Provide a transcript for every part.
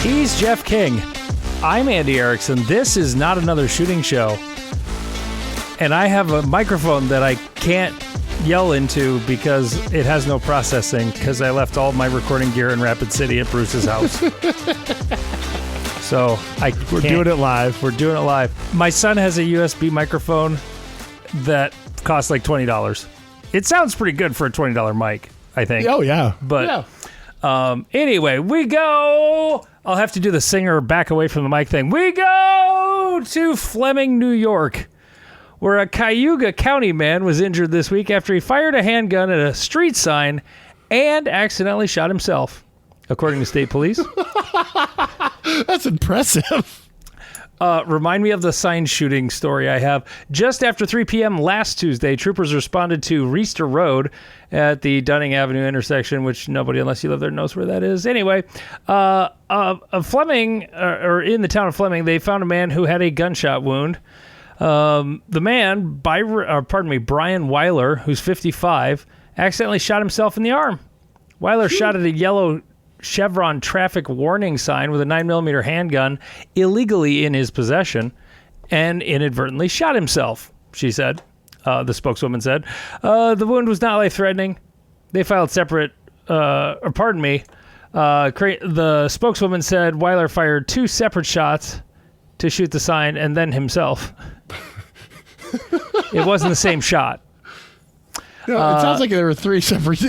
He's Jeff King. I'm Andy Erickson. This is Not Another Shooting Show. And I have a microphone that I can't yell into because it has no processing because I left all my recording gear in Rapid City at Bruce's house. So we're doing it live. We're doing it live. My son has a USB microphone that costs like $20. It sounds pretty good for a $20 mic, I think. Oh, yeah. But anyway, we go. I'll have to do the singer back away from the mic thing. We go to Fleming, New York, where a Cayuga County man was injured this week after he fired a handgun at a street sign and accidentally shot himself, according to state police. That's impressive. Remind me of the sign shooting story I have. Just after 3 p.m. last Tuesday, troopers responded to Reister Road at the Dunning Avenue intersection, which nobody, unless you live there, knows where that is. Anyway, Fleming, or in the town of Fleming, they found a man who had a gunshot wound. The man, Brian Weiler, who's 55, accidentally shot himself in the arm. Weiler shot at a yellow Chevron traffic warning sign with a 9mm handgun illegally in his possession and inadvertently shot himself, she said. The spokeswoman said. The wound was not life-threatening. They filed separate, the spokeswoman said Weiler fired 2 separate shots to shoot the sign and then himself. It wasn't the same shot. No, it sounds like there were 3 separate.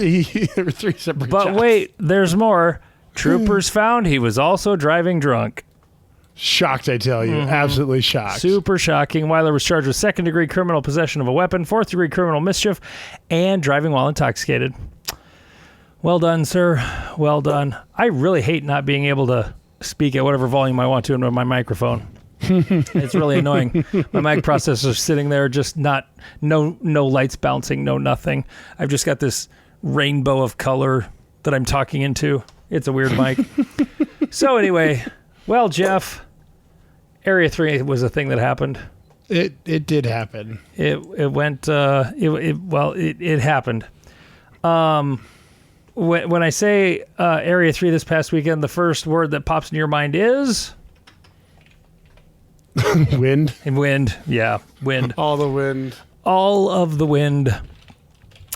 But shots. Wait, there's more. Troopers found he was also driving drunk. Shocked, I tell you. Mm-hmm. Absolutely shocked. Super shocking. Weiler was charged with second-degree criminal possession of a weapon, fourth-degree criminal mischief, and driving while intoxicated. Well done, sir. Well done. I really hate not being able to speak at whatever volume I want to into my microphone. It's really annoying. My mic processor's sitting there, just no lights bouncing, no nothing. I've just got this rainbow of color that I'm talking into. It's a weird mic. So anyway, well, Jeff, Area 3 was a thing that happened. It did happen. It happened. When I say Area 3 this past weekend, the first word that pops in your mind is wind. Wind, yeah, wind. All the wind. All of the wind.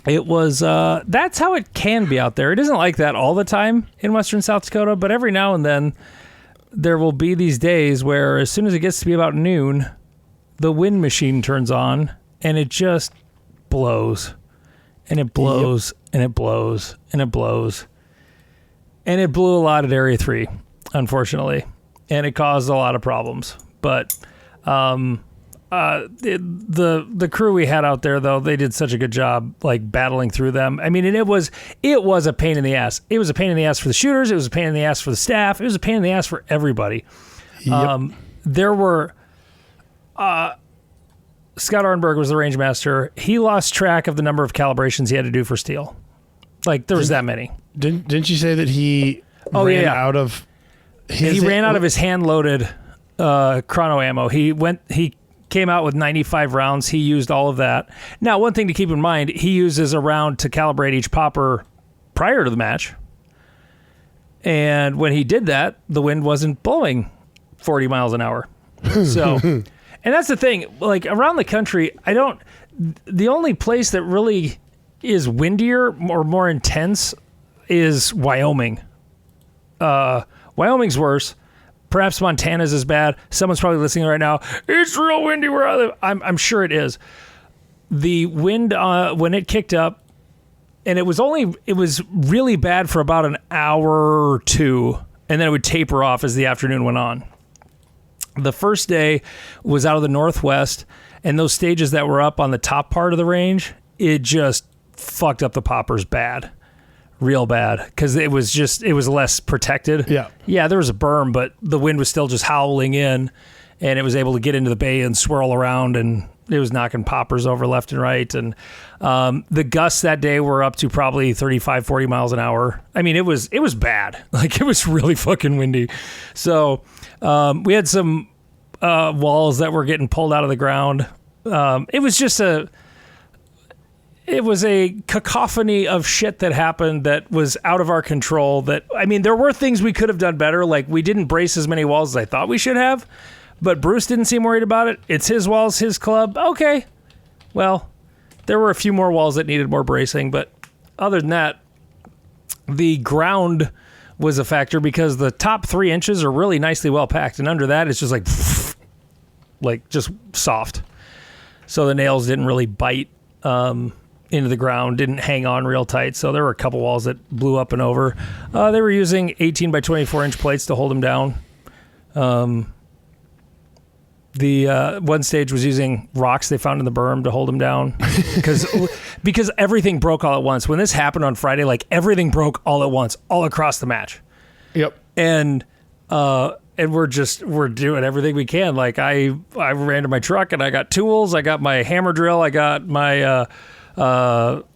It was, that's how it can be out there. It isn't like that all the time in western South Dakota, but every now and then there will be these days where as soon as it gets to be about noon, the wind machine turns on and it just blows. And it blows, and it blows, and it blows. And it blew a lot at Area 3, unfortunately. And it caused a lot of problems. But the crew we had out there, though, they did such a good job, like, battling through them. I mean, and it was a pain in the ass. It was a pain in the ass for the shooters. It was a pain in the ass for the staff. It was a pain in the ass for everybody. Yep. There were... Scott Arnberg was the range master. He lost track of the number of calibrations he had to do for steel. Like, there was that many. Didn't you say that he ran out of his... He ran out of his hand-loaded chrono ammo. He came out with 95 rounds. He used all of that. Now, one thing to keep in mind, he uses a round to calibrate each popper prior to the match. And when he did that, the wind wasn't blowing 40 miles an hour. So, and that's the thing, like around the country, the only place that really is windier or more intense is Wyoming. Wyoming's worse. Perhaps Montana's as bad. Someone's probably listening right now. It's real windy where I live. I'm sure it is. The wind, when it kicked up, and it was really bad for about an hour or two, and then it would taper off as the afternoon went on. The first day was out of the northwest, and those stages that were up on the top part of the range, it just fucked up the poppers bad. Real bad, because it was less protected. Yeah, there was a berm, but the wind was still just howling in, and it was able to get into the bay and swirl around, and it was knocking poppers over left and right. And the gusts that day were up to probably 35, 40 miles an hour. I mean, it was bad. Like, it was really fucking windy. So we had some walls that were getting pulled out of the ground. It was just it was a cacophony of shit that happened that was out of our control. That, I mean, there were things we could have done better. Like, we didn't brace as many walls as I thought we should have, but Bruce didn't seem worried about it. It's his walls, his club. Okay. Well, there were a few more walls that needed more bracing, but other than that, the ground was a factor because the top 3 inches are really nicely well packed, and under that it's just like just soft. So the nails didn't really bite into the ground, didn't hang on real tight. So there were a couple walls that blew up and over. They were using 18 by 24 inch plates to hold them down. The one stage was using rocks they found in the berm to hold them down because everything broke all at once. When this happened on Friday, like, everything broke all at once, all across the match. Yep. And we're doing everything we can. Like, I ran to my truck and I got tools. I got my hammer drill. I got my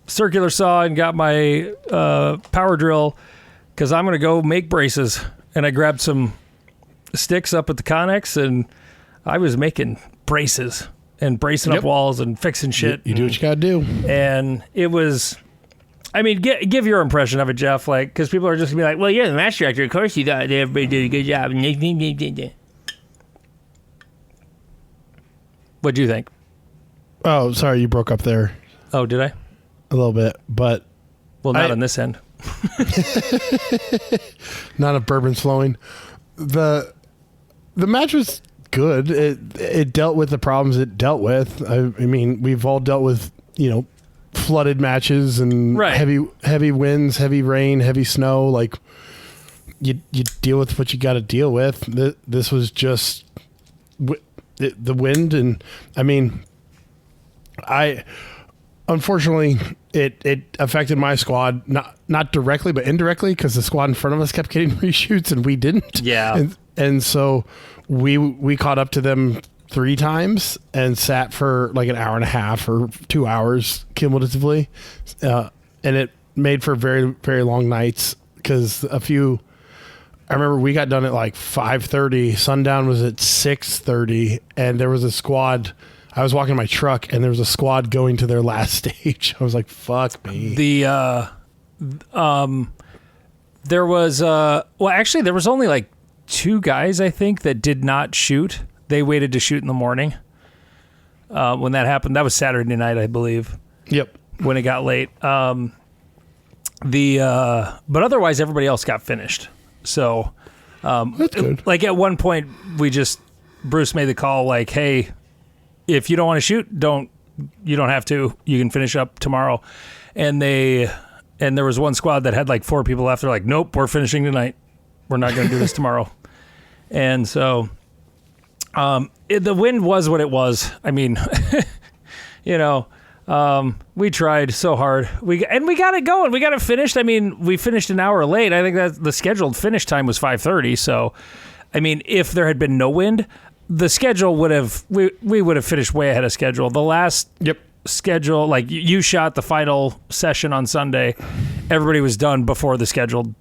circular saw and got my power drill because I'm going to go make braces. And I grabbed some sticks up at the Connex and I was making braces and bracing up walls and fixing shit. You do what you got to do. And it was, I mean, give your impression of it, Jeff, like, because people are just going to be like, well, you're the match director. Of course you thought everybody did a good job. What do you think? Oh, sorry, you broke up there. Oh, did I? A little bit, but... Well, not on this end. Not if bourbon's flowing. The match was good. It dealt with the problems it dealt with. I mean, we've all dealt with, flooded matches and heavy winds, heavy rain, heavy snow. Like, you deal with what you got to deal with. This was just the wind, and I mean, unfortunately it affected my squad, not directly but indirectly, because the squad in front of us kept getting reshoots and we didn't. Yeah, and so we caught up to them 3 times and sat for like an hour and a half or 2 hours cumulatively, and it made for very, very long nights because I remember we got done at like 5:30. Sundown was at 6:30, and there was a squad. I was walking my truck, and there was a squad going to their last stage. I was like, "Fuck me." There was actually there was only like 2 guys, I think, that did not shoot. They waited to shoot in the morning. When that happened, that was Saturday night, I believe. Yep. When it got late. But otherwise, everybody else got finished. So, that's good. Like, at one point, Bruce made the call, like, hey, if you don't want to shoot, you don't have to. You can finish up tomorrow. And there was one squad that had like 4 people left. They're like, nope, we're finishing tonight. We're not going to do this tomorrow. And so, the wind was what it was. I mean, we tried so hard. We got it going. We got it finished. I mean, we finished an hour late. I think that the scheduled finish time was 5:30. So, I mean, if there had been no wind, the schedule we would have finished way ahead of schedule. The last schedule, like, you shot the final session on Sunday, everybody was done before the scheduled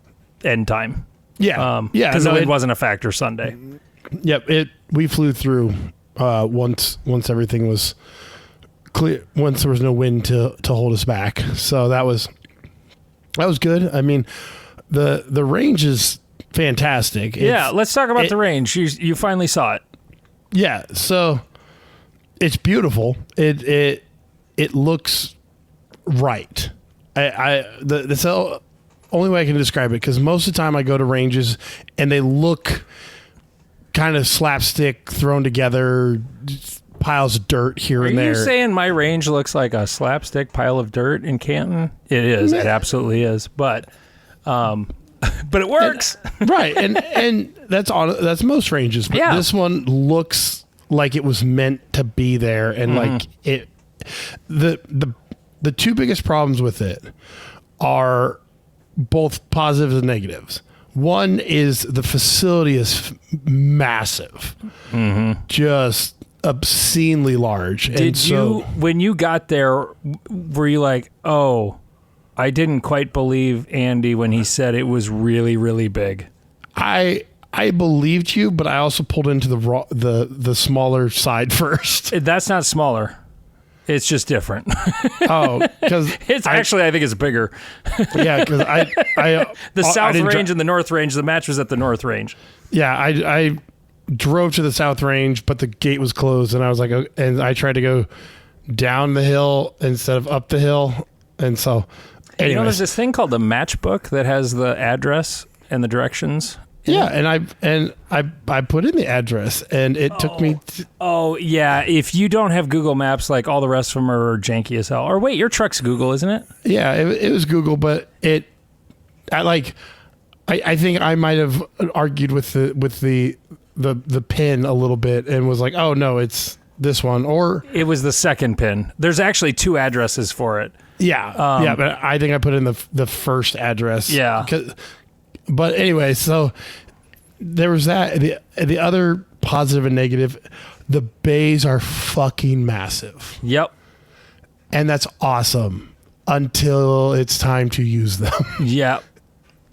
end time. Yeah. Because the wind wasn't a factor Sunday. Yep. We flew through once everything was clear, once there was no wind to hold us back. So that was good. I mean, the range is fantastic. Let's talk about the range. You finally saw it. Yeah, so it's beautiful. It looks right. That's the only way I can describe it, because most of the time I go to ranges and they look kind of slapstick, thrown together, piles of dirt here and there. Are you saying my range looks like a slapstick pile of dirt in Canton? It is. It absolutely is. But it works. Right. And that's most ranges. But this one looks like it was meant to be there. And like the 2 biggest problems with it are both positives and negatives. One is the facility is massive, just obscenely large. When you got there, were you like, oh, I didn't quite believe Andy when he said it was really, really big? I believed you, but I also pulled into the smaller side first. That's not smaller. It's just different. Oh, because It's actually, I think it's bigger. yeah, because The I South didn't Range and the North Range, the match was at the North Range. Yeah, I drove to the South Range, but the gate was closed, and I was like, and I tried to go down the hill instead of up the hill, and so. Anyways. You know, there's this thing called the match book that has the address and the directions. Yeah, and I put in the address, and it took me. Oh yeah, if you don't have Google Maps, like all the rest of them are janky as hell. Or wait, your truck's Google, isn't it? Yeah, it was Google, but I think I might have argued with the pin a little bit and was like, oh no, it's this one, or It was the second pin. There's actually 2 addresses for it. yeah, but I think I put in the first address. Yeah. But anyway, so there was that. The other positive and negative, the bays are fucking massive, Yep. and that's awesome until it's time to use them. Yeah.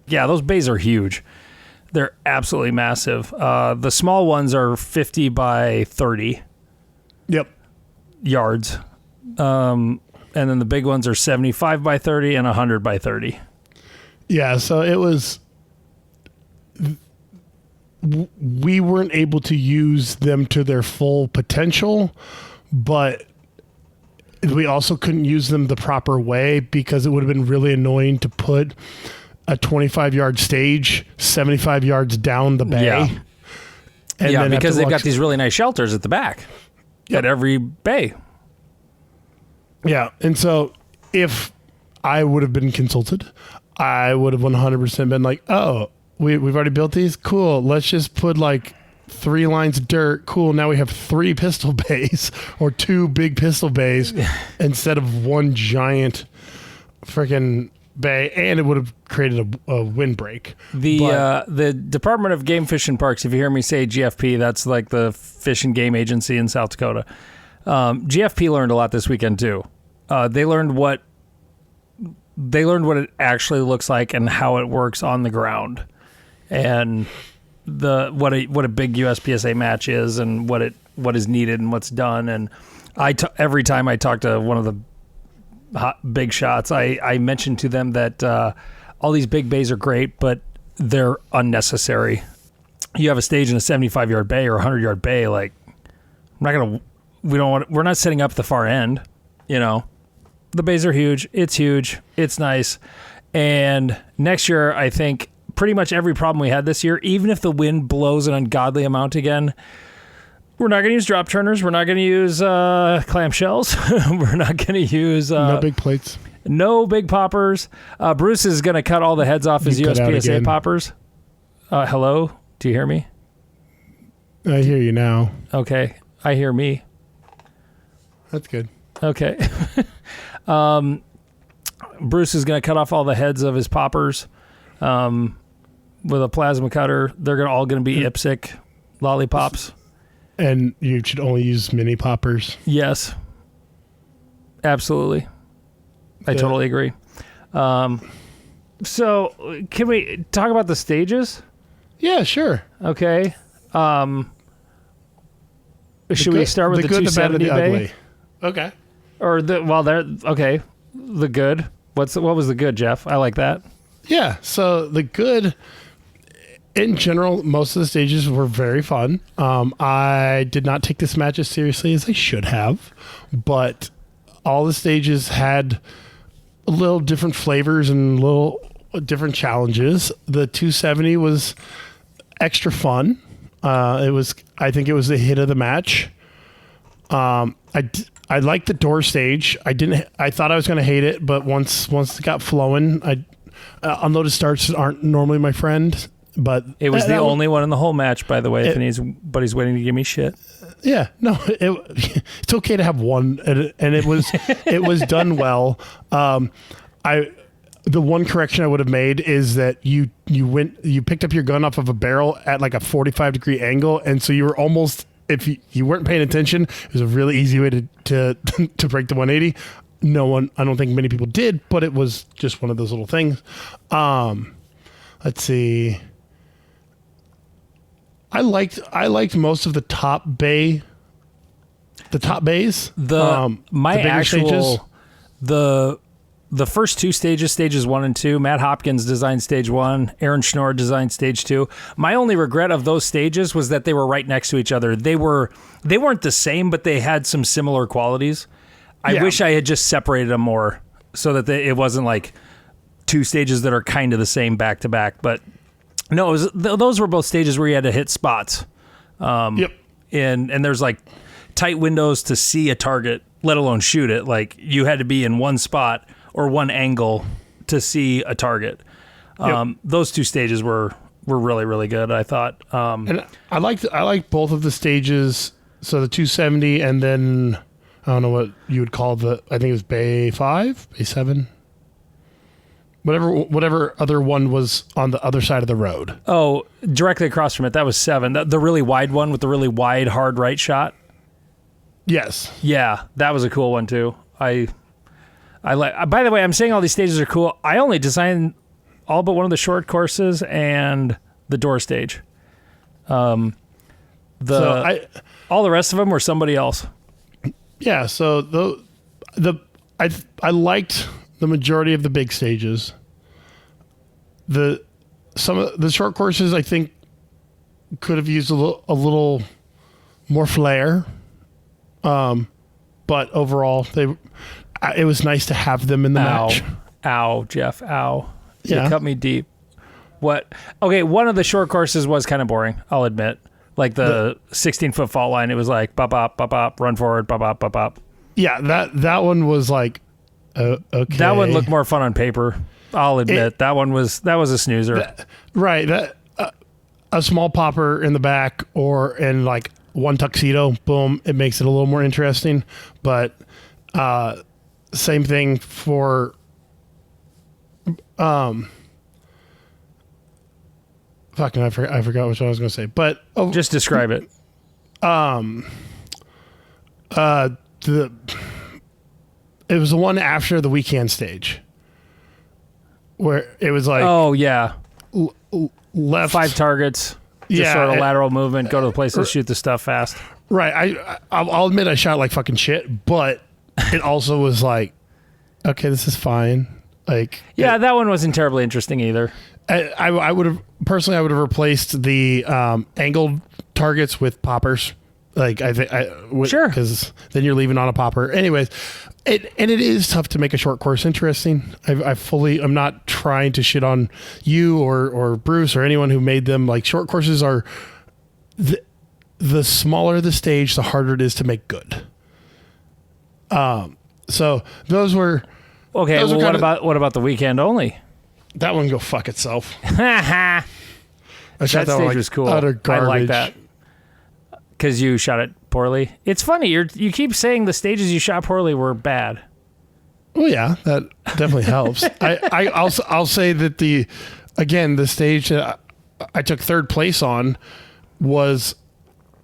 Yeah, those bays are huge. They're absolutely massive. The small ones are 50 by 30 Yep. yards. And then the big ones are 75 by 30 and 100 by 30. Yeah, so it was. We weren't able to use them to their full potential, but we also couldn't use them the proper way because it would have been really annoying to put a 25-yard stage 75 yards down the bay. Yeah. And Yeah, then have because to they've walk- got these really nice shelters at the back at every bay. Yeah, and so if I would have been consulted, I would have 100% been like, oh, we've already built these? Cool. Let's just put like 3 lines of dirt. Cool. Now we have 3 pistol bays or 2 big pistol bays instead of one giant freaking bay, and it would have created a windbreak. The Department of Game Fish and Parks, if you hear me say GFP, that's like the Fish and Game Agency in South Dakota. GFP learned a lot this weekend too. They learned what it actually looks like and how it works on the ground, and what a big USPSA match is, and what is needed and what's done. And every time I talk to one of the big shots, I mentioned to them that all these big bays are great, but they're unnecessary. You have a stage in a 75-yard bay or 100-yard bay, like we're not setting up the far end, you know. The bays are huge. It's huge. It's nice. And next year, I think pretty much every problem we had this year, even if the wind blows an ungodly amount again, we're not going to use drop turners. We're not going to use clamshells. We're not going to use No big plates. no big poppers. Bruce is going to cut all the heads off his You cut out USPSA again. poppers. Hello? Do you hear me? I hear you now. Okay. I hear me. That's good. Okay. Bruce is going to cut off all the heads of his poppers with a plasma cutter. They're all going to be IPSC lollipops. And you should only use mini poppers. Yes. Absolutely. I Yeah. totally agree. So can we talk about the stages? Yeah, sure. Okay. Should we start with the good, the bad, and 270 the bay? ugly? Okay. Or okay. The good. What was the good, Jeff? I like that. Yeah. So the good, in general, most of the stages were very fun. I did not take this match as seriously as I should have, but all the stages had a little different flavors and little different challenges. The 270 was extra fun. I think it was the hit of the match. I liked the door stage. I thought I was going to hate it, but once it got flowing, unloaded starts aren't normally my friend, but It was the that only one in the whole match, by the way, but he's waiting to give me shit. Yeah, no, it's okay to have one, and it was done well. The one correction I would have made is that you picked up your gun off of a barrel at like a 45-degree angle, and so you were almost, if you weren't paying attention, it was a really easy way to break the 180. I don't think many people did, but it was just one of those little things. Let's see. I liked most of the top bay the top bays. My bigger actual stages. the first two stages, stages 1 and 2, Matt Hopkins designed stage 1, Aaron Schnorr designed stage 2. My only regret of those stages was that they were right next to each other. They weren't the same, but they had some similar qualities. I wish I had just separated them more so that it wasn't like two stages that are kind of the same back to back. But no, those were both stages where you had to hit spots. Yep. And there's like tight windows to see a target, let alone shoot it. Like you had to be in one spot or one angle to see a target. Those two stages were really, really good, I thought. And I liked both of the stages. So the 270 and then I don't know what you would call I think it was Bay 5, Bay 7. Whatever other one was on the other side of the road. Oh, directly across from it, that was 7. The really wide one with the really wide, hard right shot. Yes. Yeah, that was a cool one too. I like. By the way, I'm saying all these stages are cool. I only designed all but one of the short courses and the door stage. All the rest of them were somebody else. Yeah. So I liked the majority of the big stages. Some of the short courses I think could have used a little more flair. But overall, it was nice to have them in the match. Ow, Jeff, ow. Yeah. You cut me deep. What? Okay, one of the short courses was kind of boring, I'll admit. Like the 16-foot fault line, it was like, bop, bop, bop, bop, run forward, bop, bop, bop, bop. Yeah, that one was like, okay. That one looked more fun on paper, I'll admit. That was a snoozer. Right, a small popper in the back and like one tuxedo, boom, it makes it a little more interesting. But same thing for fucking I forgot what I was going to say. But just describe it. It was the one after the weekend stage where it was like, oh yeah, left 5 targets. Just sort of lateral movement, go to the places, shoot the stuff fast. Right. I'll admit I shot like fucking shit, but it also was like, okay, this is fine. Like, yeah, that one wasn't terribly interesting either. I would have replaced the angled targets with poppers. Like sure, because then you're leaving on a popper. Anyways, it is tough to make a short course interesting. I'm not trying to shit on you or Bruce or anyone who made them. Like short courses are the smaller the stage, the harder it is to make good. So those were okay. Well, what about the weekend only? That one go fuck itself. That stage was cool. Utter garbage. I like that. Because you shot it poorly. It's funny. You keep saying the stages you shot poorly were bad. Well, yeah, that definitely helps. I'll say that the stage that I took third place on was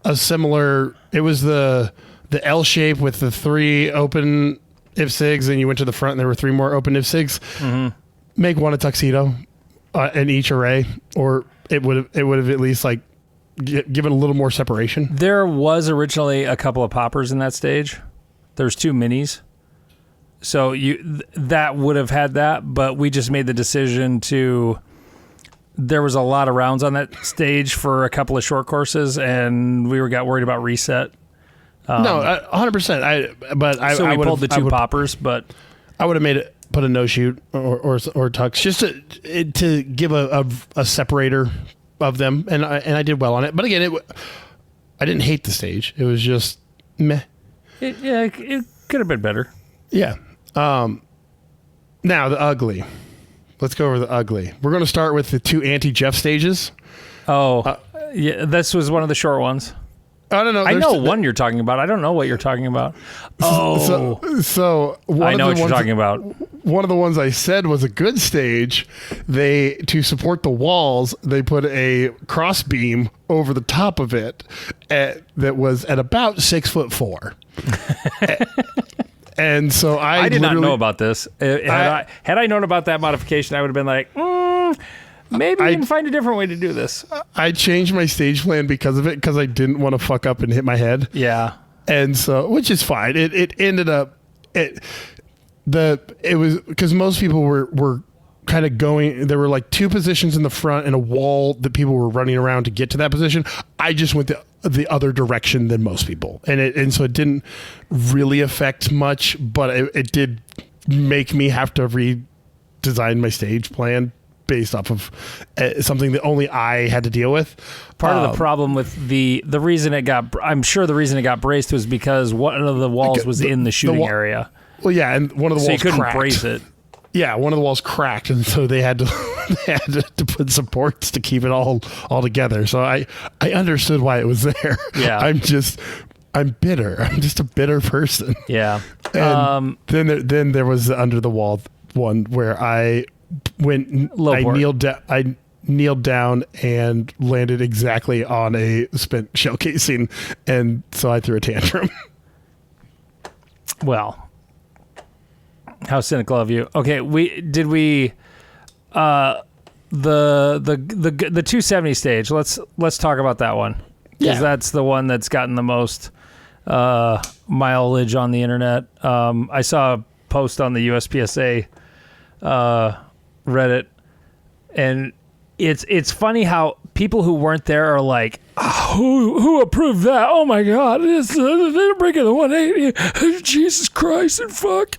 a similar. It was the L shape with the 3 open IFSIGs, and you went to the front, and there were 3 more open IFSIGs. Mm-hmm. Make one a tuxedo in each array, or it would have at least like. Give it a little more separation. There was originally a couple of poppers in that stage. There's 2 minis. So that would have had that, but we just made the decision there was a lot of rounds on that stage for a couple of short courses, and we got worried about reset. No, 100%. So we pulled the 2 poppers, but I would have put a no shoot or tux just to give a separator of them, and I did well on it. But again, I didn't hate the stage. It was just meh. It could have been better. Yeah. Now the ugly. Let's go over the ugly. We're going to start with the 2 anti-Jeff stages. Oh, yeah. This was one of the short ones. I don't know. I know one you're talking about. I don't know what you're talking about. Oh, so I know what you're talking about. One of the ones I said was a good stage. To support the walls, they put a cross beam over the top of it that was at about 6'4". And so I did not know about this. Had I known about that modification, I would have been like, maybe we can find a different way to do this. I changed my stage plan because of it, because I didn't want to fuck up and hit my head. Yeah. And so, which is fine. It ended up, it was because most people were kind of going, there were like two positions in the front and a wall that people were running around to get to that position. I just went the other direction than most people. And so it didn't really affect much, but it did make me have to redesign my stage plan based off of something that only I had to deal with. Part of the problem with the reason I'm sure the reason it got braced was because one of the walls was in the shooting area. Well, yeah, and one of the walls so you couldn't cracked. Brace it. Yeah, one of the walls cracked, and so they had to put supports to keep it all together. So I understood why it was there. Yeah, I'm bitter. I'm just a bitter person. Yeah. And then there was the under the wall one where I went. I kneeled down and landed exactly on a spent shell casing, and so I threw a tantrum. Well. How cynical of you. Okay, the 270 stage. Let's talk about that one. Because that's the one that's gotten the most mileage on the internet. I saw a post on the USPSA Reddit, and it's funny how people who weren't there are like, who approved that? Oh my God, they're breaking the 180. Jesus Christ and fuck.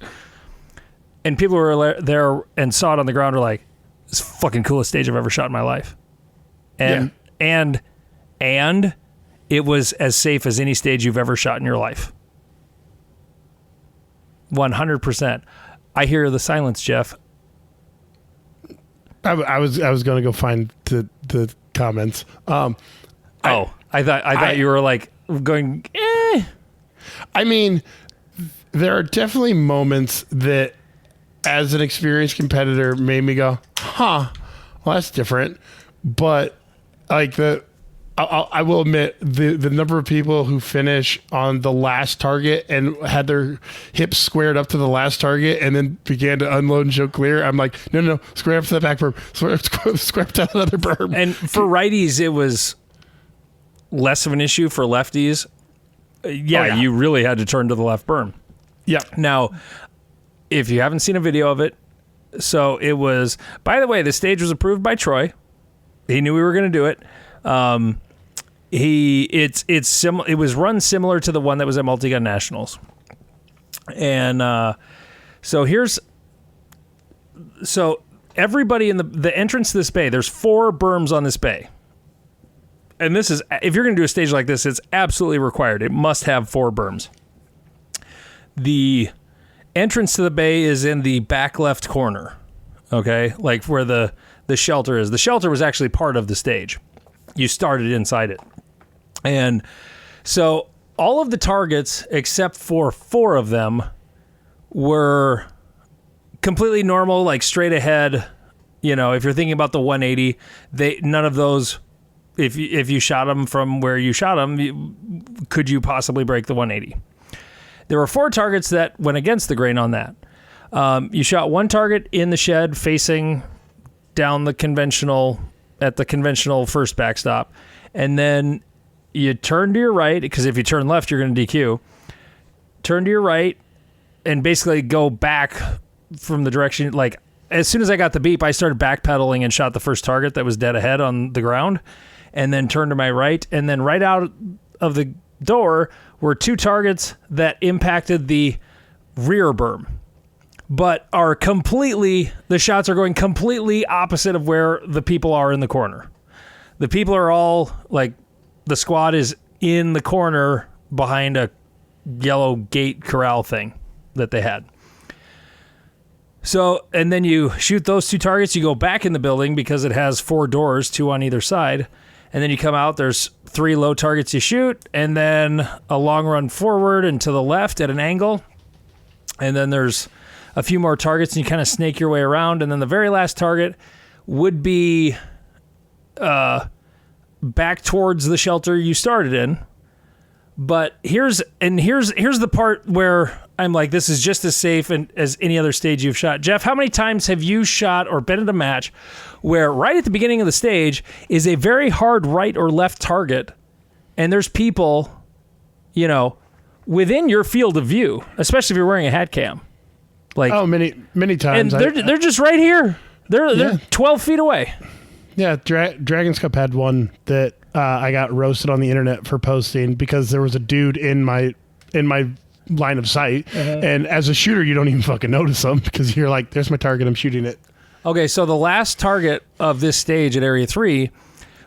And people who were there and saw it on the ground were like, "It's the fucking coolest stage I've ever shot in my life," and it was as safe as any stage you've ever shot in your life. 100%. I hear the silence, Jeff. I was going to go find the comments. I thought you were like going. I mean, there are definitely moments that, as an experienced competitor, made me go, well, that's different. But like I will admit the number of people who finish on the last target and had their hips squared up to the last target and then began to unload and show clear. I'm like, no, square up to that back berm, square up to that other berm. And for righties, it was less of an issue. For lefties, you really had to turn to the left berm. Yeah. Now, if you haven't seen a video of it, so it was, by the way, the stage was approved by Troy. He knew we were going to do it. It was run similar to the one that was at Multi-Gun Nationals. And so everybody in the entrance to this bay, there's 4 berms on this bay. And this is, if you're going to do a stage like this, it's absolutely required. It must have 4 berms. The entrance to the bay is in the back left corner, okay? Like where the shelter is. The shelter was actually part of the stage. You started inside it. And so all of the targets, except for 4 of them, were completely normal, like straight ahead. You know, if you're thinking about the 180, none of those, if you shot them from where you shot them, could you possibly break the 180? There were 4 targets that went against the grain on that. You shot 1 target in the shed facing down at the conventional first backstop. And then you turn to your right, because if you turn left, you're going to DQ. Turn to your right and basically go back from the direction. Like, as soon as I got the beep, I started backpedaling and shot the first target that was dead ahead on the ground, and then turned to my right. And then right out of the door were 2 targets that impacted the rear berm, but the shots are going completely opposite of where the people are in the corner. The people are all like, the squad is in the corner behind a yellow gate corral thing that they had. So, and then you shoot those 2 targets, you go back in the building because it has 4 doors, 2 on either side. And then you come out, there's 3 low targets you shoot, and then a long run forward and to the left at an angle. And then there's a few more targets, and you kind of snake your way around. And then the very last target would be back towards the shelter you started in. But here's the part where I'm like, this is just as safe as any other stage you've shot. Jeff, how many times have you shot or been at a match where right at the beginning of the stage is a very hard right or left target, and there's people, within your field of view, especially if you're wearing a hat cam. Like, many times. And they're just right here. They're 12 feet away. Yeah, Dragon's Cup had one that I got roasted on the internet for posting because there was a dude in my line of sight, and as a shooter, you don't even fucking notice them because you're like, "There's my target. I'm shooting it." Okay, so the last target of this stage at Area 3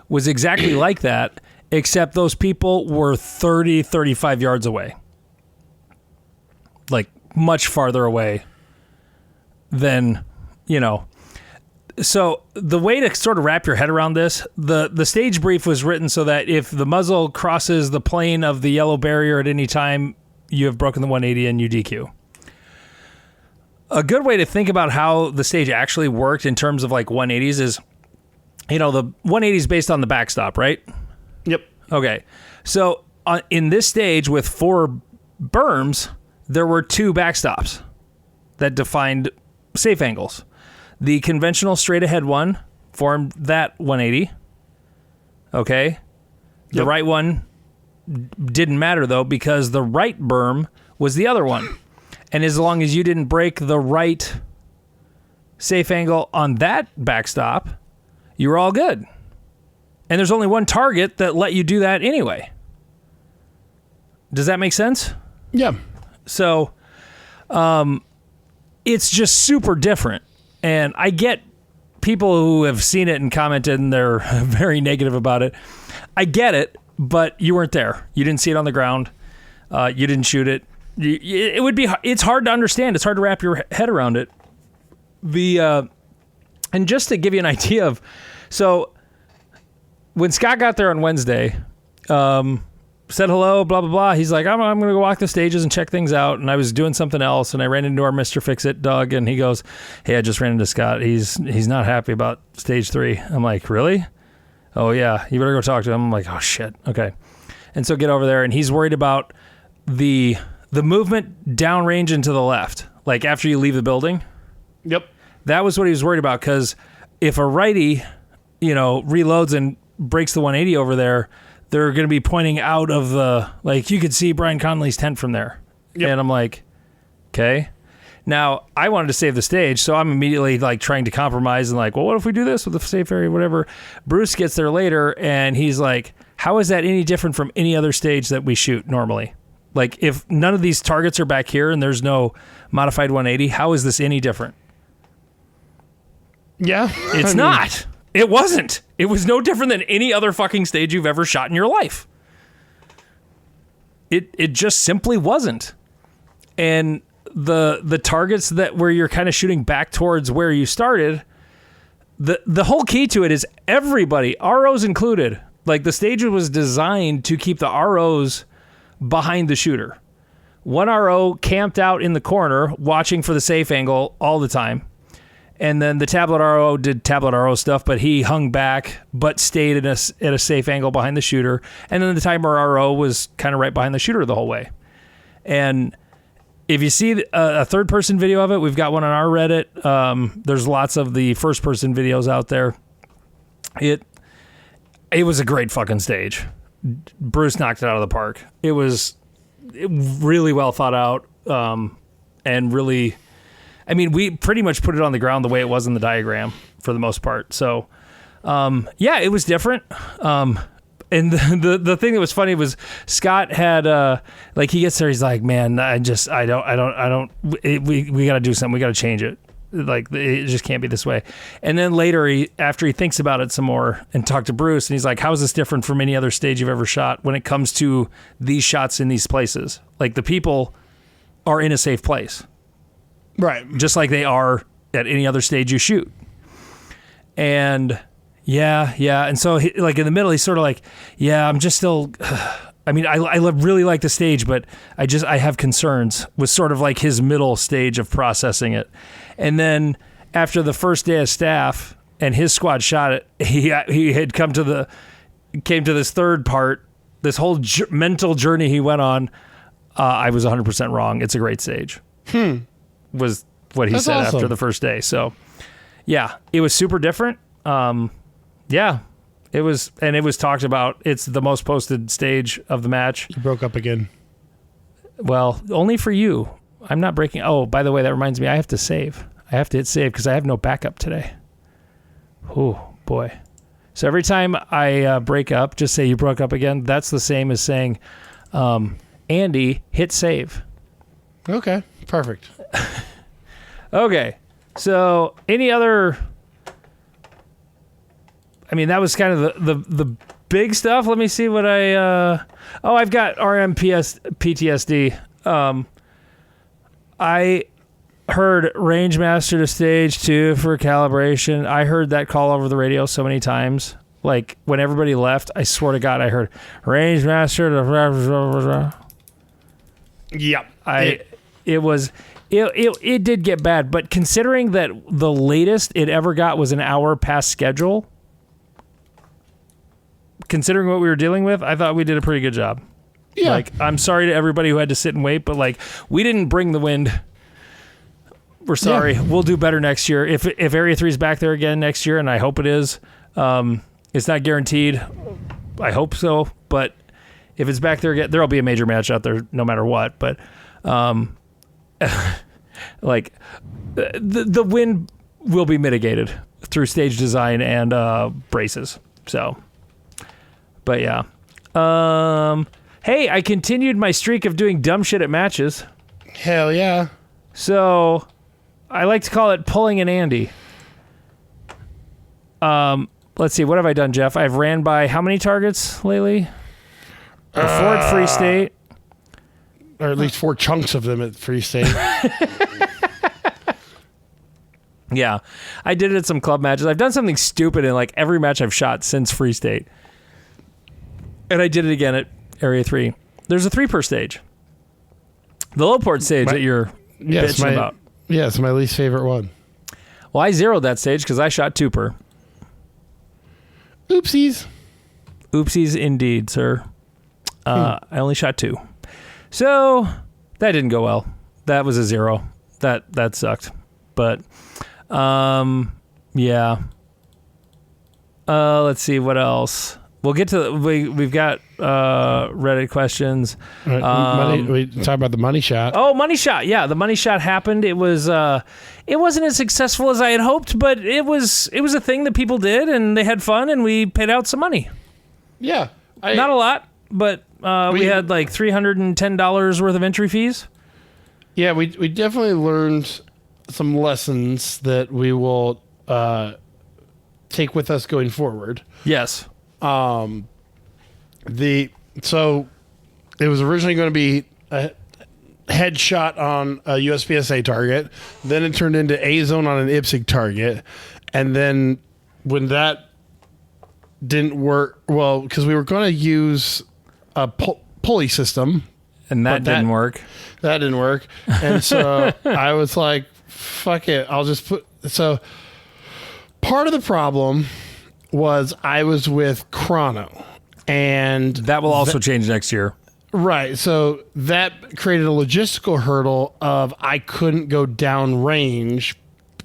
was exactly like that, except those people were 30, 35 yards away. Like, much farther away than, So the way to sort of wrap your head around this, the stage brief was written so that if the muzzle crosses the plane of the yellow barrier at any time, you have broken the 180 and you DQ. A good way to think about how the stage actually worked in terms of like 180s is, the 180 is based on the backstop, right? Yep. Okay. So in this stage with 4 berms, there were 2 backstops that defined safe angles. The conventional straight ahead one formed that 180. Okay. The right one didn't matter though, because the right berm was the other one. And as long as you didn't break the right safe angle on that backstop, you were all good. And there's only one target that let you do that anyway. Does that make sense? Yeah. So it's just super different. And I get people who have seen it and commented and they're very negative about it. I get it, but you weren't there. You didn't see it on the ground. You didn't shoot it. It's hard to understand. It's hard to wrap your head around it. And just to give you an idea of, so when Scott got there on Wednesday, said hello, blah, blah, blah. He's like, I'm going to go walk the stages and check things out. And I was doing something else, and I ran into our Mr. Fix-It, Doug, and he goes, hey, I just ran into Scott. He's not happy about stage 3. I'm like, really? Oh, yeah. You better go talk to him. I'm like, oh, shit. Okay. And so get over there, and he's worried about the movement downrange and to the left, like after you leave the building. Yep. That was what he was worried about, because if a righty, reloads and breaks the 180 over there, they're going to be pointing out of the, like, you could see Brian Conley's tent from there. Yep. And I'm like, okay. Now, I wanted to save the stage, so I'm immediately, like, trying to compromise and like, well, what if we do this with the safe area, whatever. Bruce gets there later, and he's like, how is that any different from any other stage that we shoot normally? Like, if none of these targets are back here and there's no modified 180, how is this any different? Yeah. It's not. It wasn't. It was no different than any other fucking stage you've ever shot in your life. It just simply wasn't. And the targets that where you're kind of shooting back towards where you started, the whole key to it is everybody, ROs included, like the stage was designed to keep the ROs behind the shooter. One RO camped out in the corner watching for the safe angle all the time. And then the tablet RO did tablet RO stuff, but he hung back, but stayed at a safe angle behind the shooter. And then the timer RO was kind of right behind the shooter the whole way. And if you see a third-person video of it, we've got one on our Reddit. There's lots of the first-person videos out there. It was a great fucking stage. Bruce knocked it out of the park. It was really well thought out, and really... I mean, we pretty much put it on the ground the way it was in the diagram for the most part. So, yeah, it was different. And the thing that was funny was Scott had, like, he gets there, he's like, man, we got to do something. We got to change it. Like, it just can't be this way. And then later, after he thinks about it some more and talked to Bruce, and he's like, how is this different from any other stage you've ever shot when it comes to these shots in these places? Like, the people are in a safe place. Right. Just like they are at any other stage you shoot. And yeah. And so like in the middle, he's sort of like, yeah, I'm just still, I mean, I really like the stage, but I have concerns, was sort of like his middle stage of processing it. And then after the first day of staff and his squad shot it, he had came to this third part, this whole mental journey he went on. I was 100% wrong. It's a great stage. Was what he said awesome. After the first day. So, yeah, it was super different. Yeah, it was talked about. It's the most posted stage of the match. You broke up again. Well, only for you. I'm not breaking. Oh, by the way, that reminds me, I have to save. I have to hit save because I have no backup today. Oh, boy. So every time I break up, just say you broke up again, that's the same as saying, Andy, hit save. Okay, perfect. Okay. So any other... I mean, that was kind of the big stuff. Let me see what I've got PTSD. I heard Rangemaster to stage 2 for calibration. I heard that call over the radio so many times. Like, when everybody left, I swear to God, I heard Rangemaster to... Yep. It did get bad, but considering that the latest it ever got was an hour past schedule, considering what we were dealing with, I thought we did a pretty good job. Yeah. Like, I'm sorry to everybody who had to sit and wait, but like, we didn't bring the wind. We're sorry. Yeah. We'll do better next year. If Area 3 is back there again next year, and I hope it is, it's not guaranteed. I hope so, but if it's back there again, there'll be a major match out there no matter what. But like, the wind will be mitigated through stage design and braces. So, but yeah. Hey, I continued my streak of doing dumb shit at matches. Hell yeah. So, I like to call it pulling an Andy. Let's see, what have I done, Jeff? I've ran by how many targets lately? 4 at Free State. Or at least 4 chunks of them at Free State. Yeah. I did it at some club matches. I've done something stupid in like every match I've shot since Free State. And I did it again at Area 3. There's a 3 per stage. The low port stage that you're bitching about. Yeah, it's my least favorite one. Well, I zeroed that stage because I shot 2 per. Oopsies. Oopsies indeed, sir. I only shot 2. So, that didn't go well. That was a 0. That sucked. But, yeah. Let's see, what else? We'll get to we've got Reddit questions. We talk about the money shot. Oh, money shot! Yeah, the money shot happened. It was it wasn't as successful as I had hoped, but it was a thing that people did, and they had fun, and we paid out some money. Yeah, not a lot, but we had like $310 worth of entry fees. Yeah, we definitely learned some lessons that we will take with us going forward. Yes. So it was originally going to be a headshot on a USPSA target. Then it turned into A zone on an IPSC target. And then when that didn't work, well, because we were going to use a pulley system. And that didn't work. That didn't work. And so I was like, fuck it. I'll just put... So part of the problem was I was with Chrono, and that will also change next year. Right. So that created a logistical hurdle of I couldn't go down range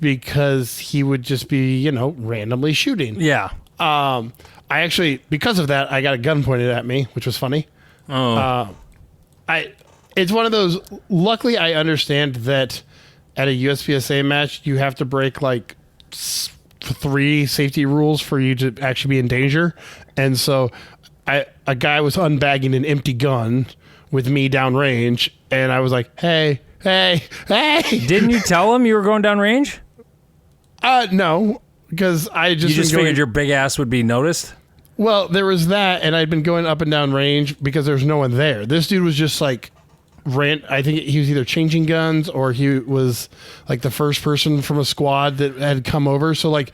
because he would just be, randomly shooting. Yeah. I actually, because of that, I got a gun pointed at me, which was funny. Oh. It's one of those, luckily I understand that at a USPSA match, you have to break like 3 safety rules for you to actually be in danger. And so a guy was unbagging an empty gun with me downrange, and I was like, hey. Didn't you tell him you were going downrange? No, because I just... You just figured your big ass would be noticed? Well, there was that, and I'd been going up and down range because there was no one there. This dude was just like... I think he was either changing guns or he was like the first person from a squad that had come over. So like,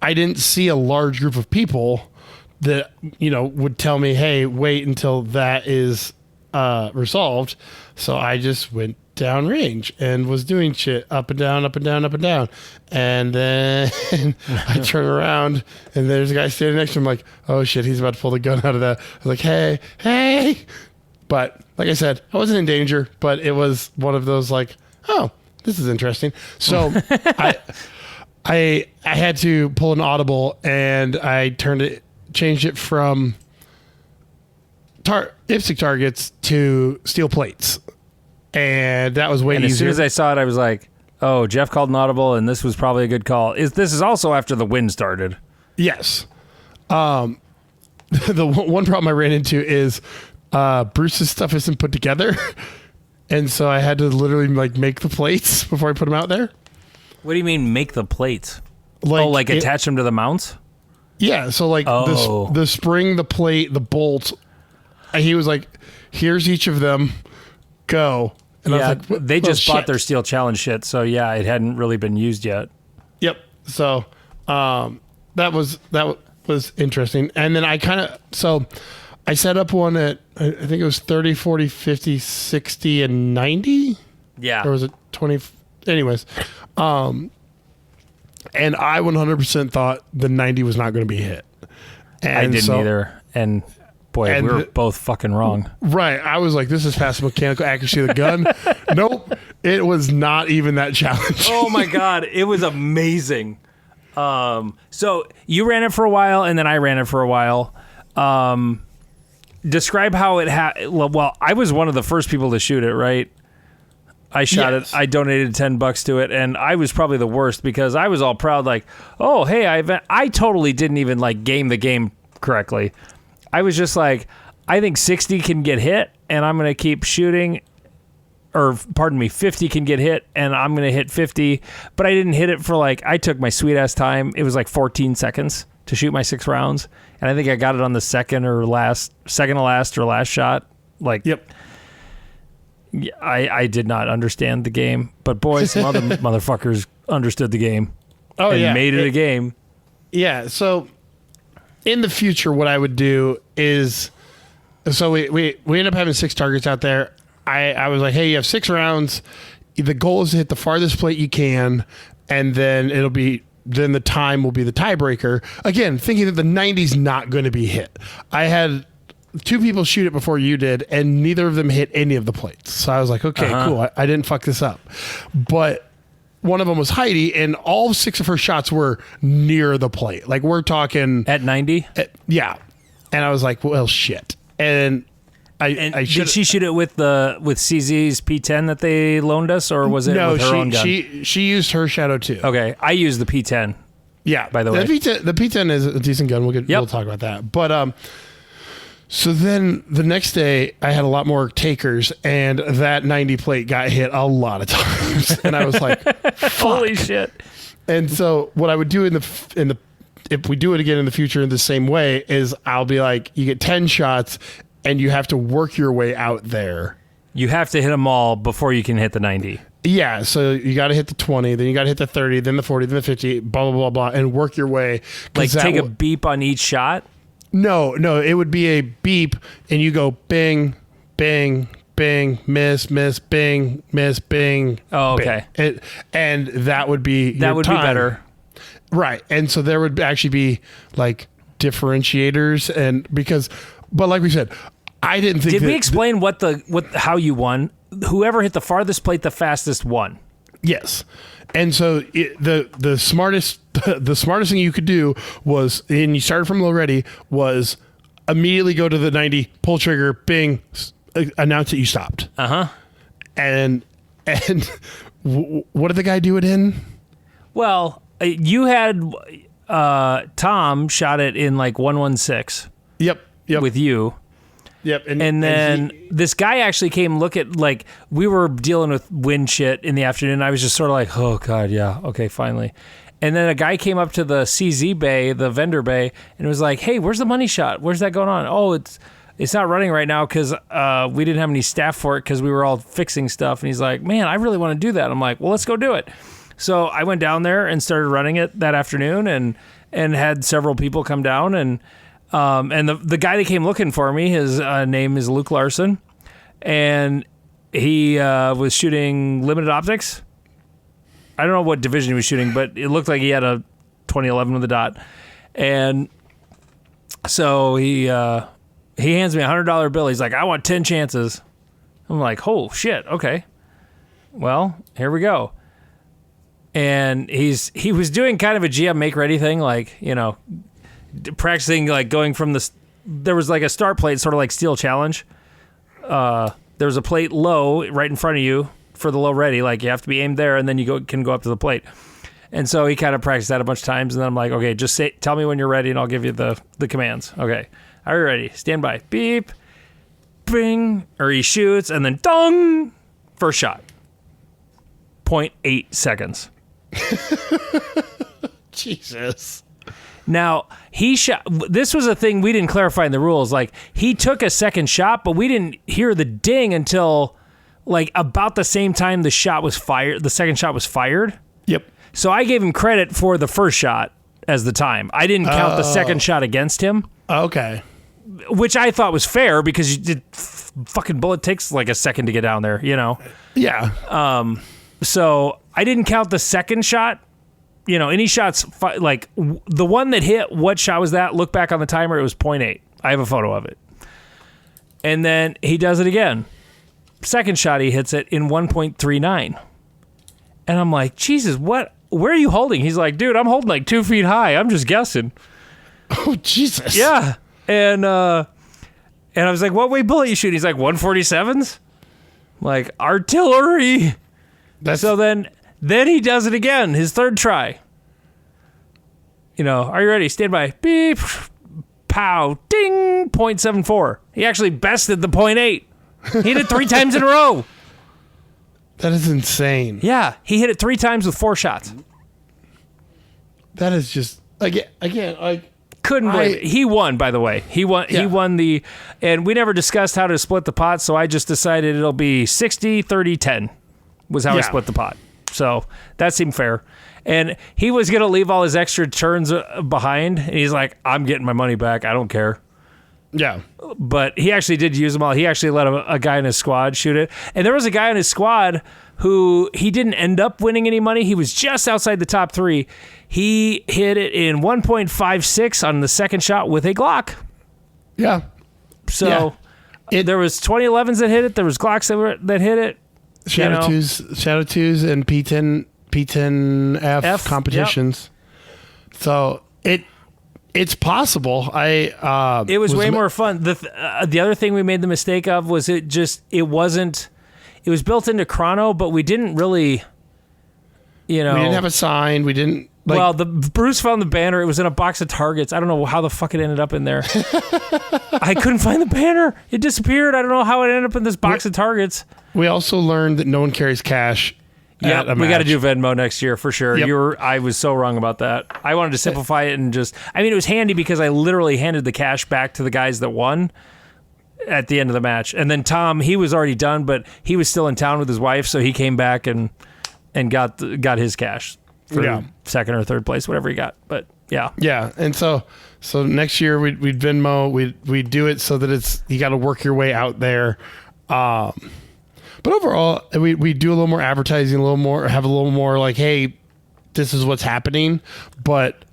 I didn't see a large group of people that, would tell me, hey, wait until that is resolved. So I just went down range and was doing shit up and down, up and down, up and down. And then I turn around and there's a guy standing next to him like, oh shit, he's about to pull the gun out of that. I was like, hey. But like I said, I wasn't in danger, but it was one of those like, oh, this is interesting. So I had to pull an audible, and I changed it from IPSC targets to steel plates. and that was way And easier. as soon as I saw it, I was like, "Oh, Jeff called an audible, and this was probably a good call." This is also after the wind started. Yes. The one problem I ran into is Bruce's stuff isn't put together, and so I had to literally like make the plates before I put them out there. What do you mean, make the plates? Like Attach them to the mounts? Yeah, so like the spring, the plate, the bolt. He was like, "Here's each of them. Go." And Yeah, I was like, they just bought shit." their Steel Challenge shit, so yeah, it hadn't really been used yet. Yep. So that was interesting. And then I set up one at, I think it was 30, 40, 50, 60, and 90. Yeah. Or was it 20? Anyways. And I 100% thought the 90 was not going to be hit. And I didn't either. And boy, we were both fucking wrong. Right. I was like, this is past the mechanical accuracy of the gun. Nope. It was not even that challenging. Oh my God. It was amazing. So you ran it for a while and then I ran it for a while. Describe how it well, I was one of the first people to shoot it, right? I shot it. I donated $10 to it, and I was probably the worst because I was all proud, like, "Oh, hey, I totally didn't even like game the game correctly." I was just like, "I think 60 can get hit, and I'm gonna keep shooting." Or pardon me, 50 can get hit, and I'm gonna hit 50. But I didn't hit it for like, I took my sweet ass time. It was like 14 seconds to shoot my 6 rounds, and I think I got it on the second to last shot. Like, Yep. Yeah, I did not understand the game, but boy, some other motherfuckers understood the game. Oh, and yeah. made it a game. Yeah. So in the future, what I would do is, so we end up having 6 targets out there. I was like, hey, you have 6 rounds. The goal is to hit the farthest plate you can, and then then the time will be the tiebreaker. Again, thinking that the 90's not going to be hit. I had 2 people shoot it before you did, and neither of them hit any of the plates. So I was like, okay, cool. I didn't fuck this up. But one of them was Heidi, and all 6 of her shots were near the plate. Like, we're talking At 90? Yeah. And I was like, well, shit. And I did she shoot it with CZ's P10 that they loaned us, or was it with her own gun? she used her Shadow 2. Okay, I used the P10. Yeah. By the way. The P10 is a decent gun. We'll talk about that. But so then the next day I had a lot more takers, and that 90 plate got hit a lot of times. And I was like, holy shit. And so what I would do in the if we do it again in the future in the same way is I'll be like, you get 10 shots and you have to work your way out there. You have to hit them all before you can hit the 90. Yeah, so you got to hit the 20, then you got to hit the 30, then the 40, then the 50, blah, blah, blah, blah, and work your way. Like take a beep on each shot? No, it would be a beep, and you go bing, bing, bing, miss, bing, miss, bing. Oh, okay. Bing. And that would be That would time. be better. Right, and so there would actually be, like, differentiators, but like we said, I didn't think. Did we explain how you won? Whoever hit the farthest plate the fastest won. Yes, and so the smartest thing you could do was, and you started from low ready, was immediately go to the 90, pull trigger, bing, announce that you stopped. And what did the guy do it in? Well, you had Tom shot it in like 116. Yep. With you. Yep. And then this guy actually came look at, like, we were dealing with wind shit in the afternoon. I was just sort of like, oh God, yeah. Okay, finally. And then a guy came up to the CZ bay, the vendor bay, and was like, hey, where's the money shot? Where's that going on? Oh, it's not running right now because we didn't have any staff for it because we were all fixing stuff. And he's like, man, I really want to do that. I'm like, well, let's go do it. So I went down there and started running it that afternoon and had several people come down. And the guy that came looking for me, his name is Luke Larson, and he was shooting limited optics. I don't know what division he was shooting, but it looked like he had a 2011 with a dot. And so he hands me a $100 bill. He's like, I want 10 chances. I'm like, oh shit, okay. Well, here we go. And he was doing kind of a GM make ready thing, like, you know, practicing, like, going from there was like a start plate, sort of like Steel Challenge, that there's a plate low right in front of you for the low ready. Like you have to be aimed there, and then you can go up to the plate. And so he kind of practiced that a bunch of times, and then I'm like, okay, just tell me when you're ready, and I'll give you the commands. Okay, are you ready? Stand by. Beep, bing, or he shoots, and then dong, first shot. 0.8 seconds. Jesus. Now, he shot. This was a thing we didn't clarify in the rules. Like, he took a second shot, but we didn't hear the ding until, like, about the same time the shot was fired. The second shot was fired. Yep. So I gave him credit for the first shot as the time. I didn't count the second shot against him. Okay. Which I thought was fair because fucking bullet takes like a second to get down there, you know? Yeah. So I didn't count the second shot. You know, any shots, like the one that hit, what shot was that? Look back on the timer, it was 0.8. I have a photo of it. And then he does it again. Second shot, he hits it in 1.39. And I'm like, Jesus, what? Where are you holding? He's like, dude, I'm holding like 2 feet high. I'm just guessing. Oh, Jesus. Yeah. And I was like, what weight bullet you shoot? He's like, 147s? Like, artillery. So then he does it again, his third try. You know, are you ready? Stand by. Beep. Pow. Ding. 0.74. He actually bested the 0.8. He hit it 3 times in a row. That is insane. Yeah. He hit it 3 times with 4 shots. That is just, again, like. Couldn't believe it. He won, by the way. He won. Yeah. He won and we never discussed how to split the pot, so I just decided it'll be 60, 30, 10 was how I split the pot. So that seemed fair. And he was going to leave all his extra turns behind, and he's like, I'm getting my money back. I don't care. Yeah. But he actually did use them all. He actually let a guy in his squad shoot it. And there was a guy in his squad who he didn't end up winning any money. He was just outside the top 3. He hit it in 1.56 on the second shot with a Glock. Yeah. So there was 2011s that hit it. There was Glocks that hit it. Shadow 2s and P10F competitions. Yep. So it's possible. It was way more fun. The other thing we made the mistake of was it was built into Chrono, but we didn't really, you know. We didn't have a sign. We didn't. Bruce found the banner. It was in a box of targets. I don't know how the fuck it ended up in there. I couldn't find the banner. It disappeared. I don't know how it ended up in this box of targets. We also learned that no one carries cash. Yeah, we got to do Venmo next year for sure. Yep. I was so wrong about that. I wanted to simplify it and it was handy because I literally handed the cash back to the guys that won at the end of the match. And then Tom, he was already done, but he was still in town with his wife, so he came back and got his cash for second or third place, whatever he got. But yeah. Yeah, and so next year we'd Venmo, we'd do it so that you got to work your way out there. But overall, we do a little more advertising, have a little more like, hey, this is what's happening. But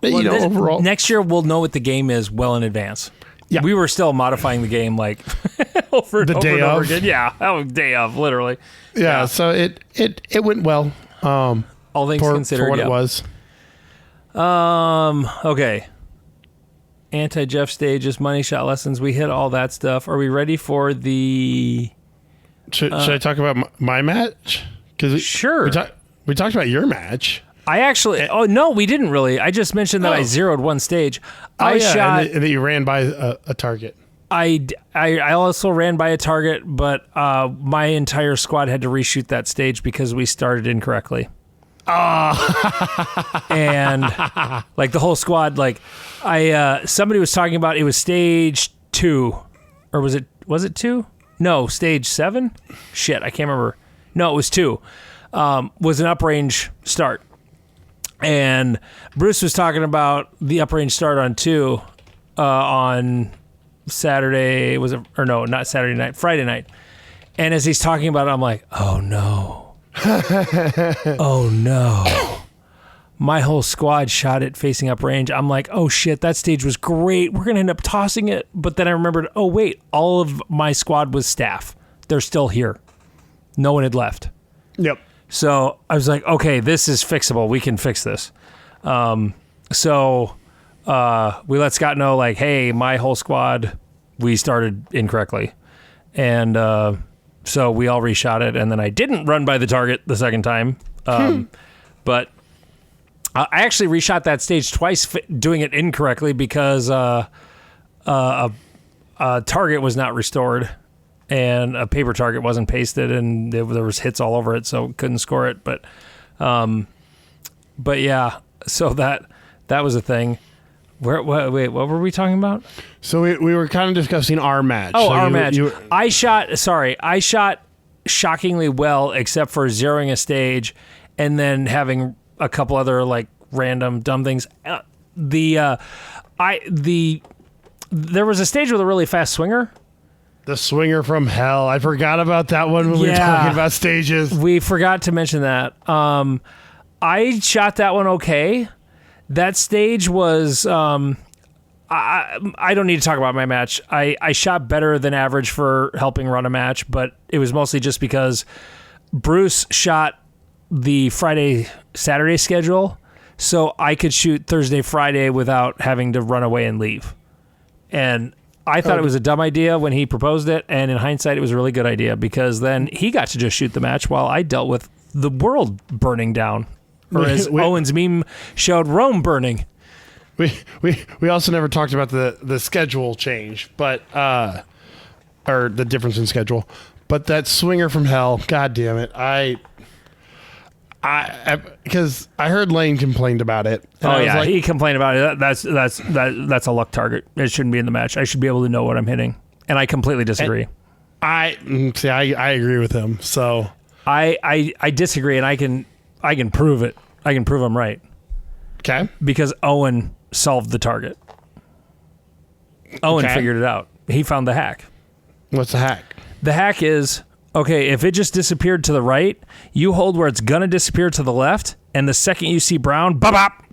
overall, next year we'll know what the game is well in advance. Yeah, we were still modifying the game like over and over again. Yeah, that was day of, literally. Yeah, so it went well. All things considered, for what it was. Okay. Anti-Jeff stages, money shot lessons. We hit all that stuff. Are we ready for the? Should I talk about my match? Sure. We talked about your match. I actually. Oh no, we didn't really. I just mentioned that I zeroed one stage. I shot, and that you ran by a target. I also ran by a target, but my entire squad had to reshoot that stage because we started incorrectly. And like the whole squad, like somebody was talking about it was stage 2, or was it 2? No, stage 7. Shit, I can't remember. No, it was 2. Was an uprange start, and Bruce was talking about the uprange start on 2 on Saturday. Was it, or no, not Saturday night, Friday night. And as he's talking about it, I'm like, oh no. Oh no. My whole squad shot it facing up range. I'm like, oh shit, that stage was great. We're going to end up tossing it. But then I remembered, oh wait, all of my squad was staff. They're still here. No one had left. Yep. So I was like, okay, this is fixable. We can fix this. So we let Scott know, like, hey, my whole squad, we started incorrectly. And so we all reshot it, and then I didn't run by the target the second time. But I actually reshot that stage twice, doing it incorrectly because a target was not restored, and a paper target wasn't pasted, and there was hits all over it, so couldn't score it. But yeah, so that was a thing. Wait, what were we talking about? So we were kind of discussing our match. Oh, so our match. I shot shockingly well, except for zeroing a stage and then having a couple other like random dumb things. There was a stage with a really fast swinger. The swinger from hell. I forgot about that one when we were talking about stages. We forgot to mention that. I shot that one okay. That stage was, I don't need to talk about my match. I shot better than average for helping run a match, but it was mostly just because Bruce shot the Friday-Saturday schedule, so I could shoot Thursday-Friday without having to run away and leave. And I thought it was a dumb idea when he proposed it, and in hindsight, it was a really good idea because then he got to just shoot the match while I dealt with the world burning down. Or as Owen's meme showed, Rome burning. We also never talked about the schedule change, but or the difference in schedule. But that swinger from hell, god damn it! I because I heard Lane complained about it. Oh yeah, he complained about it. That's a luck target. It shouldn't be in the match. I should be able to know what I'm hitting, and I completely disagree. I agree with him. So I disagree, and I can prove it. I can prove I'm right. Okay. Because Owen solved the target. Owen figured it out. He found the hack. What's the hack? The hack is, okay, if it just disappeared to the right, you hold where it's going to disappear to the left, and the second you see brown, bop.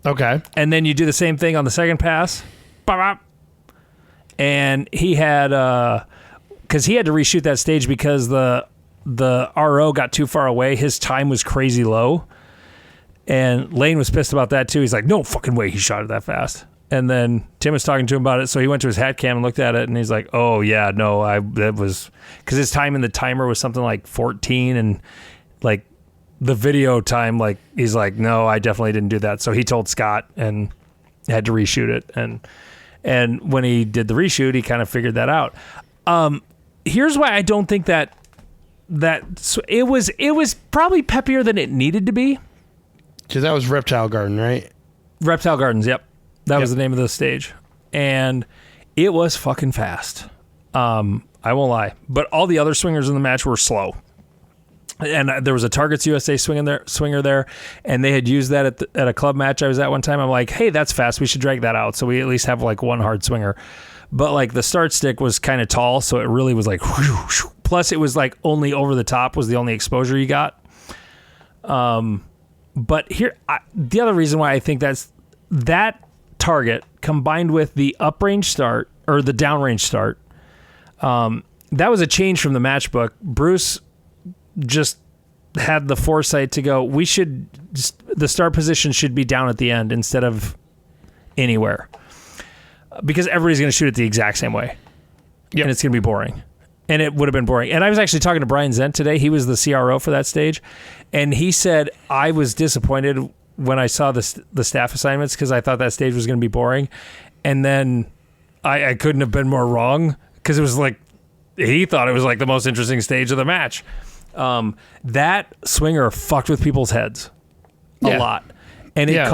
Okay. And then you do the same thing on the second pass, bop. And he had, because he had to reshoot that stage because the RO got too far away. His time was crazy low. And Lane was pissed about that too. He's like, no fucking way he shot it that fast. And then Tim was talking to him about it. So he went to his hat cam and looked at it and he's like, oh yeah, no, that was because his time in the timer was something like 14 and like the video time, like he's like, no, I definitely didn't do that. So he told Scott and had to reshoot it. And when he did the reshoot, he kind of figured that out. Here's why I don't think that it was probably peppier than it needed to be. Because that was Reptile Garden, right? Reptile Gardens, yep. That was the name of the stage. And it was fucking fast. I won't lie. But all the other swingers in the match were slow. And there was a Targets USA swinger there, and they had used that at a club match I was at one time. I'm like, hey, that's fast. We should drag that out. So we at least have like one hard swinger. But like the start stick was kind of tall, so it really was like whoosh, whoosh. Plus it was like only over the top was the only exposure you got. But here, the other reason why I think that target combined with the uprange start or the downrange start, that was a change from the matchbook. Bruce just had the foresight to go, the start position should be down at the end instead of anywhere. Because everybody's going to shoot it the exact same way. Yep. And it's going to be boring. And it would have been boring. And I was actually talking to Brian Zent today. He was the CRO for that stage. And he said, I was disappointed when I saw the staff assignments because I thought that stage was going to be boring. And then I couldn't have been more wrong because it was like, he thought it was like the most interesting stage of the match. That swinger fucked with people's heads a lot. And it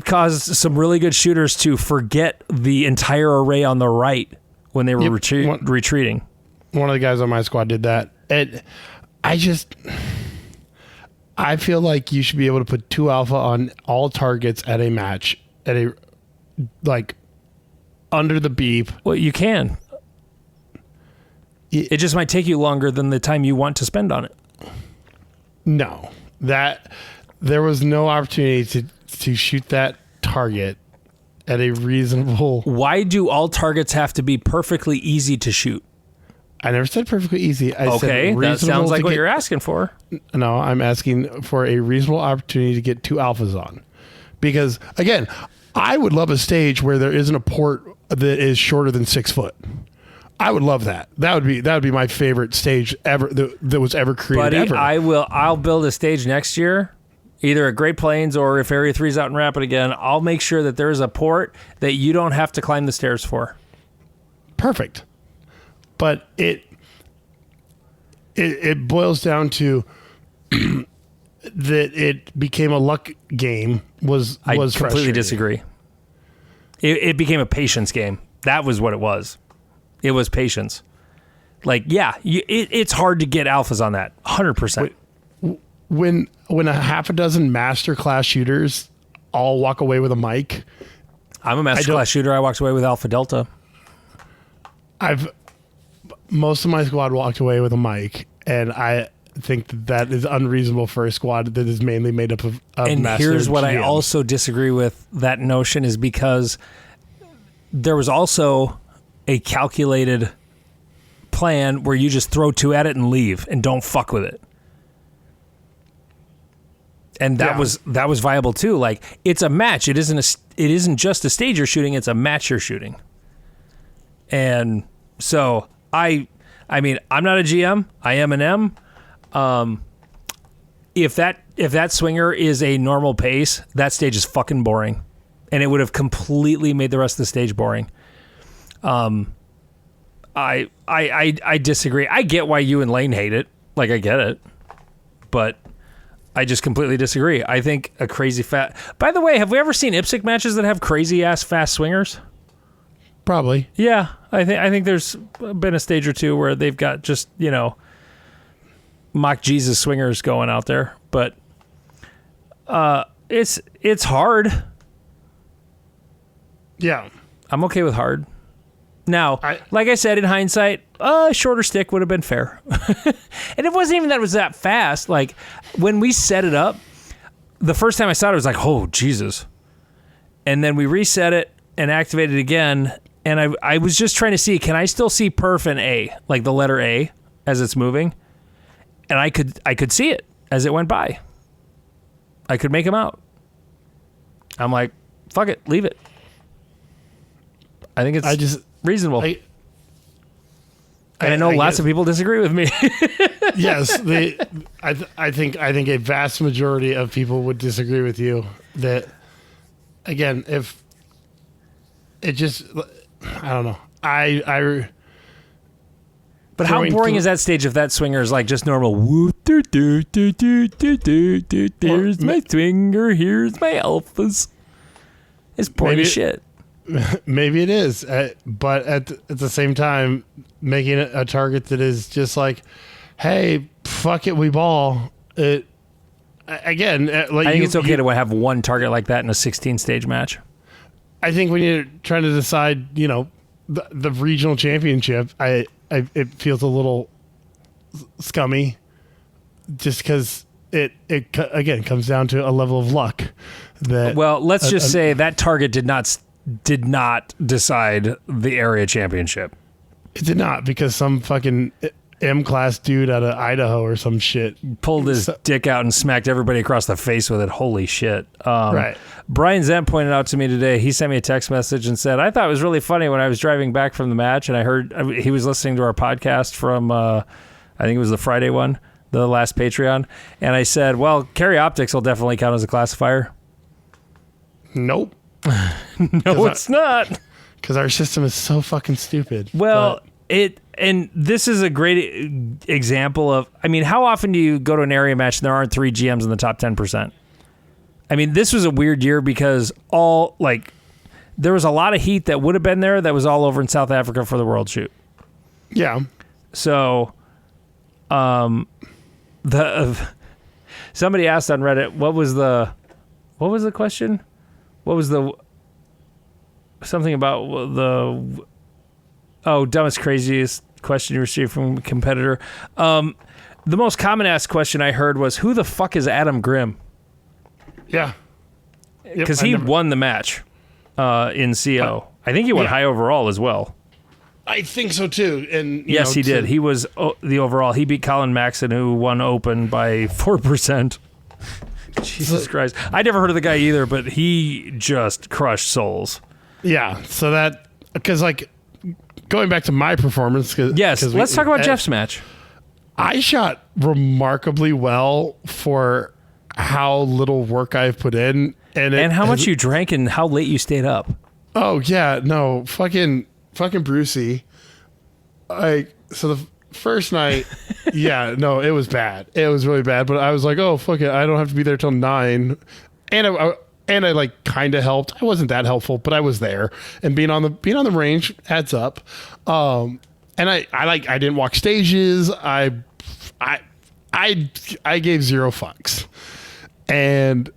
caused some really good shooters to forget the entire array on the right when they were retreating. One of the guys on my squad did that. I feel like you should be able to put 2 alpha on all targets at a match under the beep. Well, you can. It just might take you longer than the time you want to spend on it. No, there was no opportunity to shoot that target at a reasonable. Why do all targets have to be perfectly easy to shoot? I never said perfectly easy. I said that sounds like what you're asking for. No, I'm asking for a reasonable opportunity to get 2 alphas on. Because, again, I would love a stage where there isn't a port that is shorter than 6 foot. I would love that. That would be my favorite stage ever that was ever created. Buddy, ever. I'll build a stage next year, either at Great Plains or if Area 3's out in Rapid again. I'll make sure that there's a port that you don't have to climb the stairs for. Perfect. But it boils down to that it became a luck game. I completely frustrating. disagree. It became a patience game. That was what it was. It was patience. Like, yeah, it's hard to get alphas on that. 100%. When a half a dozen master class shooters all walk away with a mic. I'm a master class shooter. I walked away with Alpha Delta. Most of my squad walked away with a mic, and I think that is unreasonable for a squad that is mainly made up of and master here's what I GMs. also disagree with that notion is because there was also a calculated plan where you just throw 2 at it and leave and don't fuck with it. And that was viable too. Like, it's a match. It isn't just a stage you're shooting, it's a match you're shooting. And so I mean, I'm not a GM. I am an M. If that swinger is a normal pace, that stage is fucking boring, and it would have completely made the rest of the stage boring. I disagree. I get why you and Lane hate it. Like, I get it, but I just completely disagree. I think a crazy fat. By the way, have we ever seen IPSC matches that have crazy ass fast swingers? Probably. Yeah, I think there's been a stage or two where they've got just, mock Jesus swingers going out there, but it's hard. Yeah. I'm okay with hard. Now, like I said, in hindsight, a shorter stick would have been fair. And it wasn't even that it was that fast. Like, when we set it up, the first time I saw it, I was like, oh, Jesus. And then we reset it and activated it again, and I was just trying to see, can I still see perf and A, like the letter A, as it's moving? And I could see it as it went by. I could make them out. I'm like, fuck it, leave it. I think it's reasonable. I know lots of people disagree with me. Yes, I think a vast majority of people would disagree with you. That, again, if it just, I don't know. But how boring is that stage if that swinger is like just normal? Woo, doo, doo, doo, doo, doo, doo, doo, here's my swinger, here's my alphas. It's boring as shit. Maybe it is, but at the same time, making it a target that is just like, hey, fuck it, we ball. Like, I think it's okay to have one target like that in a 16-stage match. I think when you're trying to decide, the regional championship, it feels a little scummy, just because it again comes down to a level of luck. Well, let's just say that target did not decide the area championship. It did not, because some fucking M-class dude out of Idaho or some shit pulled his dick out and smacked everybody across the face with it. Holy shit. Right. Brian Zent pointed out to me today, he sent me a text message and said, I thought it was really funny when I was driving back from the match and I heard he was listening to our podcast from, I think it was the Friday one, the last Patreon. And I said, well, Carry Optics will definitely count as a classifier. Nope. No, it's not. Because our system is so fucking stupid. Well, and this is a great example of, I mean, how often do you go to an area match and there aren't 3 GMs in the top 10%? I mean, this was a weird year because there was a lot of heat that would have been there that was all over in South Africa for the World Shoot. Yeah. So, somebody asked on Reddit, what was the question? What was something about dumbest, craziest question you received from a competitor. The most common asked question I heard was, who the fuck is Adam Grimm? Yeah. Because he won the match in CO. I think he won high overall as well. I think so too. And yes, he did. He was the overall. He beat Colin Maxon, who won open by 4%. Jesus Christ. I never heard of the guy either, but he just crushed souls. Yeah. So that, because like going back to my performance. Yes, let's talk about Jeff's match. I shot remarkably well for how little work I've put in, and how much you drank and how late you stayed up. Oh yeah, no, fucking Brucey. So the first night, yeah, no, it was bad. It was really bad. But I was like, oh fuck it, I don't have to be there till 9, and I like kind of helped. I wasn't that helpful, but I was there, and being on the range adds up. And I didn't walk stages. I gave zero fucks, and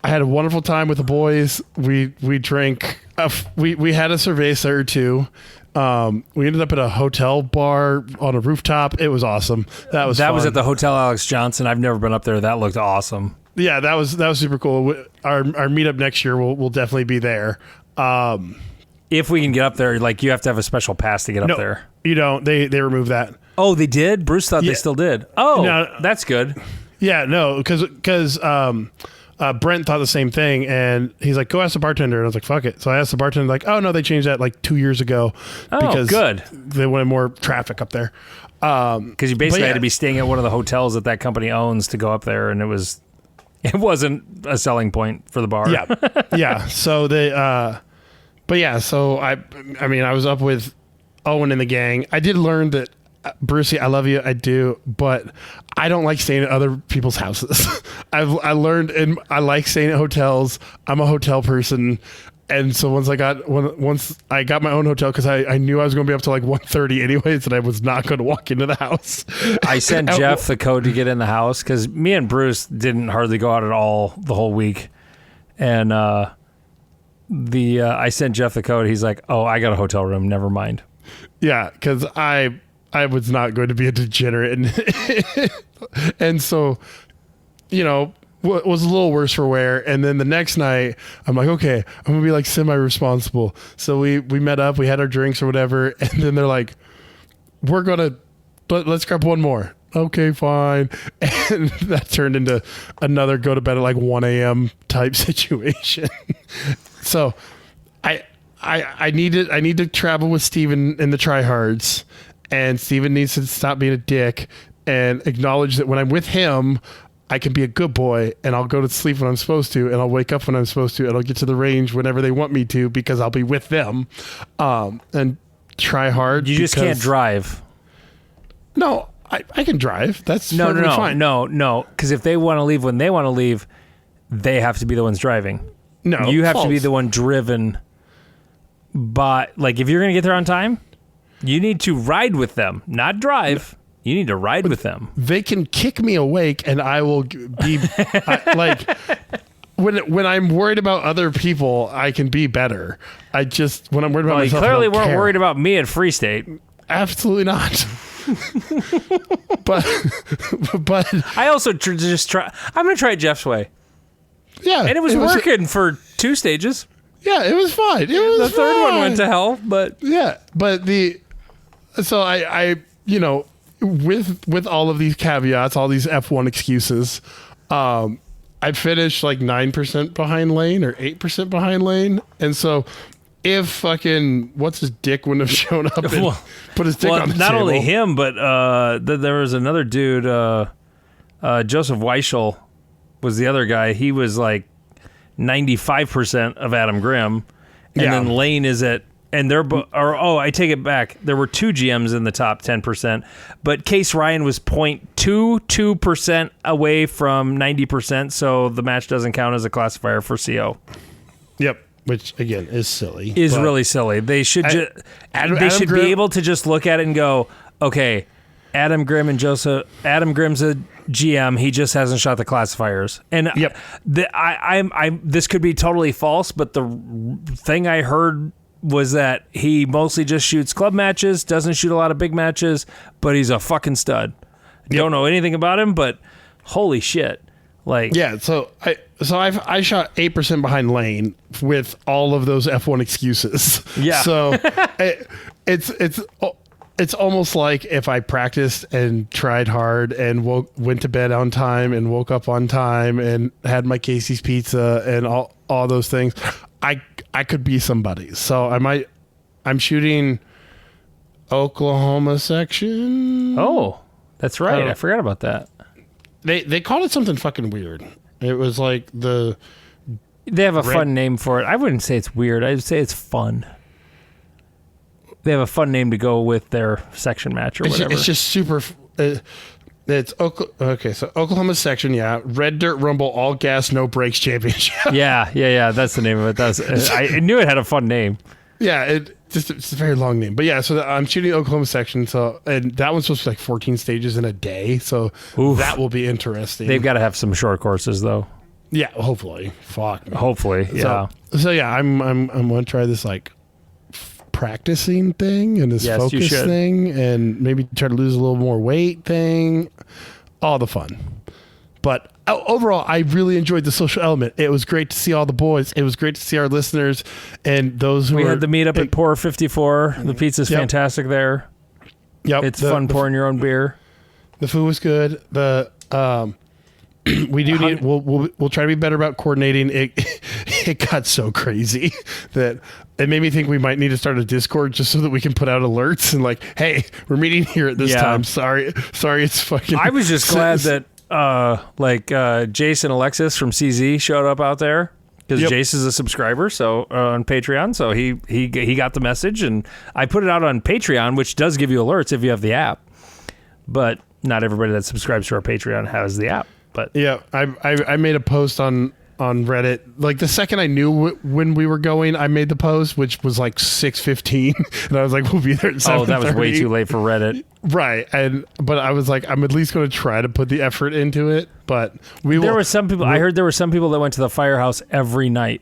I had a wonderful time with the boys. We drank. We had a cerveza or two. We ended up at a hotel bar on a rooftop. It was awesome. That was at the Hotel Alex Johnson. I've never been up there. That looked awesome. Yeah, that was super cool. Our meetup next year will definitely be there. If we can get up there, like you have to have a special pass to get up there. You don't. They removed that. Oh, they did? Bruce thought they still did. Oh, no, that's good. Yeah, no, because Brent thought the same thing, and he's like, go ask the bartender. And I was like, fuck it. So I asked the bartender, like, oh, no, they changed that like 2 years ago. Oh, because good. They wanted more traffic up there. Because you basically had to be staying at one of the hotels that company owns to go up there, and it wasn't a selling point for the bar. Yeah. Yeah. So but yeah, so I mean, I was up with Owen and the gang. I did learn that, Brucey, I love you, I do, but I don't like staying at other people's houses. I learned, and I like staying at hotels. I'm a hotel person, and so once I got my own hotel, because I knew I was going to be up to like 1:30 anyways, and I was not going to walk into the house. I sent Jeff the code to get in the house because me and Bruce didn't hardly go out at all the whole week, and I sent Jeff the code. He's like, "Oh, I got a hotel room. Never mind." Yeah, because I was not going to be a degenerate, and so, you know, was a little worse for wear. And then the next night, I'm like, okay, I'm gonna be like semi-responsible. So we met up, we had our drinks or whatever, and then they're like, let's grab one more. Okay, fine. And that turned into another go to bed at like 1 a.m. type situation. So I need to travel with Steven in the tryhards, and Steven needs to stop being a dick and acknowledge that when I'm with him, I can be a good boy, and I'll go to sleep when I'm supposed to, and I'll wake up when I'm supposed to, and I'll get to the range whenever they want me to because I'll be with them. And try hard. You just can't drive. No, I can drive. That's fine. No. Because if they want to leave when they want to leave, they have to be the ones driving. No, you have to be the one driven. But like, if you're going to get there on time, you need to ride with them, not drive. You need to ride with them. They can kick me awake, and I will be like. When I'm worried about other people, I can be better. When I'm worried about myself, you clearly weren't care. worried about me at Free State. Absolutely not. but I also just try. I'm going to try it Jeff's way. Yeah, and it was working for 2 stages. Yeah, it was fine. The third one went to hell, but yeah, but so I you know, with all of these caveats, all these F1 excuses, I finished like 9% behind Lane or 8% behind Lane, and so if fucking what's his dick wouldn't have shown up and put his dick on the not table. Only him, but there was another dude, Joseph Weichel was the other guy. He was like 95% of Adam Grimm, and then Lane is at, and they're I take it back. There were 2 GMs in the top 10%, but Case Ryan was 0.22% away from 90%, so the match doesn't count as a classifier for CO. Yep, which again is silly. Is really silly. They should be able to just look at it and go, okay, Adam Grimm's a GM. He just hasn't shot the classifiers. And this could be totally false, but the thing I heard was that he mostly just shoots club matches, doesn't shoot a lot of big matches, but he's a fucking stud. Don't know anything about him, but holy shit. Like, yeah, so I shot 8% behind Lane with all of those F1 excuses. Yeah. So it's almost like if I practiced and tried hard and went to bed on time and woke up on time and had my Casey's pizza and all those things, I could be somebody. So I might I'm shooting Oklahoma section. Oh, that's right. Oh. I forgot about that. They called it something fucking weird. It was like They have a fun name for it. I wouldn't say it's weird. I'd say it's fun. They have a fun name to go with their section match or whatever. It's just super. It's okay. So Oklahoma section, yeah. Red Dirt Rumble All Gas No Brakes Championship. Yeah. That's the name of it. I knew it had a fun name. Yeah, it's a very long name, but yeah. So I'm shooting Oklahoma section. So and that one's supposed to be like 14 stages in a day. So that will be interesting. They've got to have some short courses though. Yeah, hopefully. Fuck. Man. Hopefully, yeah. So yeah, I'm gonna try this like practicing thing and this focus thing, and maybe try to lose a little more weight thing. All the fun. But overall, I really enjoyed the social element. It was great to see all the boys. It was great to see our listeners and those who we had the meetup at Pour 54. The pizza's fantastic there. Yep, it's fun pouring your own beer. The food was good. We do need. We'll try to be better about coordinating. It got so crazy that it made me think we might need to start a Discord just so that we can put out alerts and like, hey, we're meeting here at this time. Sorry, it's fucking. I was just glad that Jason Alexis from CZ showed up out there because Jace is a subscriber, so on Patreon, so he got the message, and I put it out on Patreon, which does give you alerts if you have the app, but not everybody that subscribes to our Patreon has the app. But yeah, I made a post on Reddit like the second I knew when we were going. I made the post, which was like 6:15, and I was like, we'll be there at 7:30. Oh, that was way too late for Reddit. Right, but I was like, I'm at least going to try to put the effort into it. But there were some people. I heard there were some people that went to the Firehouse every night,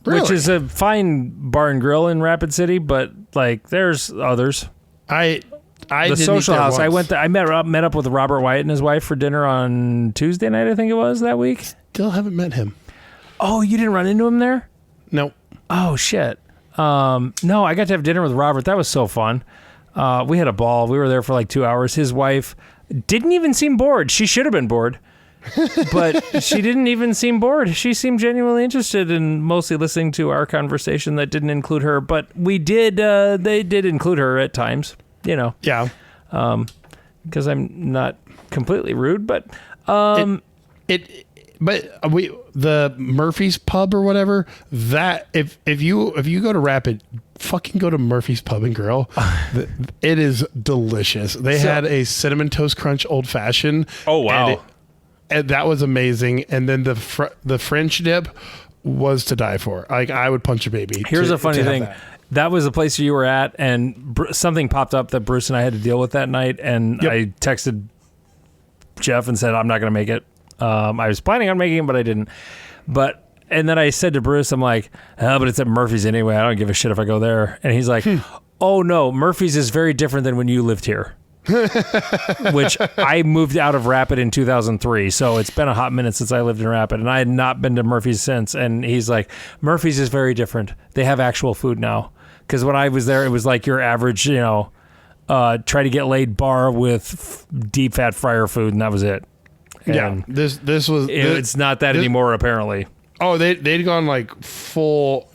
which is a fine bar and grill in Rapid City. But like, there's others. The Social House. I went. I met up with Robert Wyatt and his wife for dinner on Tuesday night. I think it was that week. Still haven't met him. Oh, you didn't run into him there? No. Oh shit. No, I got to have dinner with Robert. That was so fun. We had a ball. We were there for like 2 hours. His wife didn't even seem bored. She should have been bored, but she didn't even seem bored. She seemed genuinely interested in mostly listening to our conversation that didn't include her. But we did. They did include her at times. You know. Yeah. Because I'm not completely rude, but the Murphy's Pub or whatever, that if you go to Rapid, fucking go to Murphy's Pub and Grill. It is delicious. They had a cinnamon toast crunch old fashioned. Oh wow. And that was amazing. And then the French dip was to die for. Like, I would punch a baby. Here's a funny thing. That was the place you were at, and something popped up that Bruce and I had to deal with that night, and I texted Jeff and said, I'm not going to make it. I was planning on making it, but I didn't. And then I said to Bruce, I'm like, but it's at Murphy's anyway. I don't give a shit if I go there. And he's like, oh, no, Murphy's is very different than when you lived here. Which I moved out of Rapid in 2003, so it's been a hot minute since I lived in Rapid, and I had not been to Murphy's since. And he's like, Murphy's is very different. They have actual food now. Because when I was there, it was like your average, try to get laid bar with deep fat fryer food, and that was it. And it's not that anymore, apparently. Oh, they'd gone like full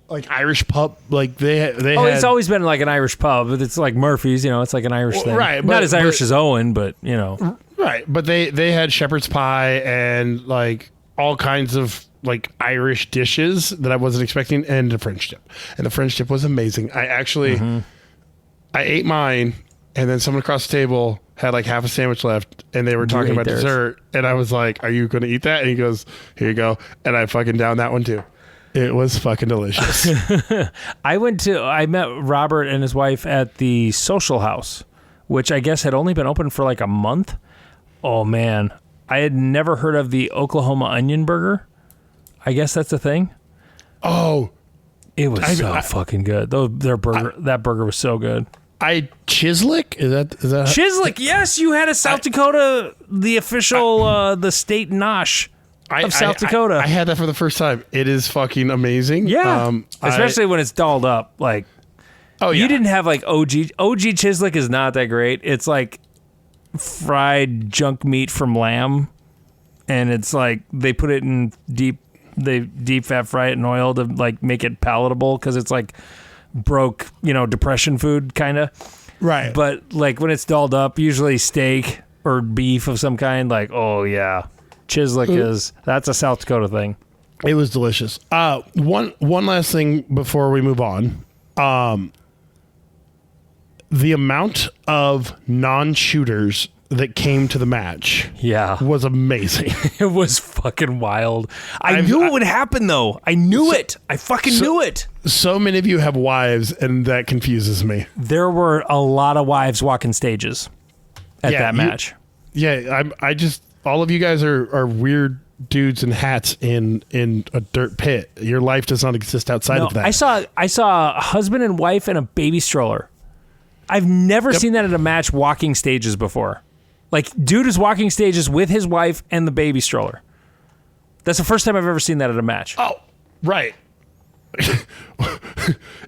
like Irish pub, like they had. It's always been like an Irish pub, but it's like Murphy's, it's like an Irish thing, right? Not as Irish as Owen, but right. But they had shepherd's pie and like all kinds of like Irish dishes that I wasn't expecting, and the French dip, and the French dip was amazing. I actually, I ate mine, and then someone across the table had like half a sandwich left, and they were talking about dessert, and I was like, "Are you going to eat that?" And he goes, "Here you go," and I fucking downed that one too. It was fucking delicious. I met Robert and his wife at the Social House, which I guess had only been open for like a month. Oh man, I had never heard of the Oklahoma Onion Burger. I guess that's a thing. Oh, it was fucking good. That burger was so good. Chislic? Is that Chislic? Yes, you had a South Dakota, the official, the state nosh of South Dakota. I had that for the first time. It is fucking amazing. Yeah, especially when it's dolled up. Like, you didn't have like OG Chislic is not that great. It's like fried junk meat from lamb, and it's like they put it in deep they deep fat fry it in oil to like make it palatable because it's like broke, depression food kind of. Right. But like when it's dolled up, usually steak or beef of some kind, like, oh yeah, Chislic that's a South Dakota thing. It was delicious. One last thing before we move on. The amount of non-shooters that came to the match was amazing. It was fucking wild. I knew it would happen, though. I knew it. I fucking knew it. So many of you have wives, and that confuses me. There were a lot of wives walking stages at that match. I just, all of you guys are weird dudes in hats in a dirt pit. Your life does not exist outside of that. I saw a husband and wife and a baby stroller. I've never seen that at a match walking stages before. Like, dude is walking stages with his wife and the baby stroller. That's the first time I've ever seen that at a match. Oh, right.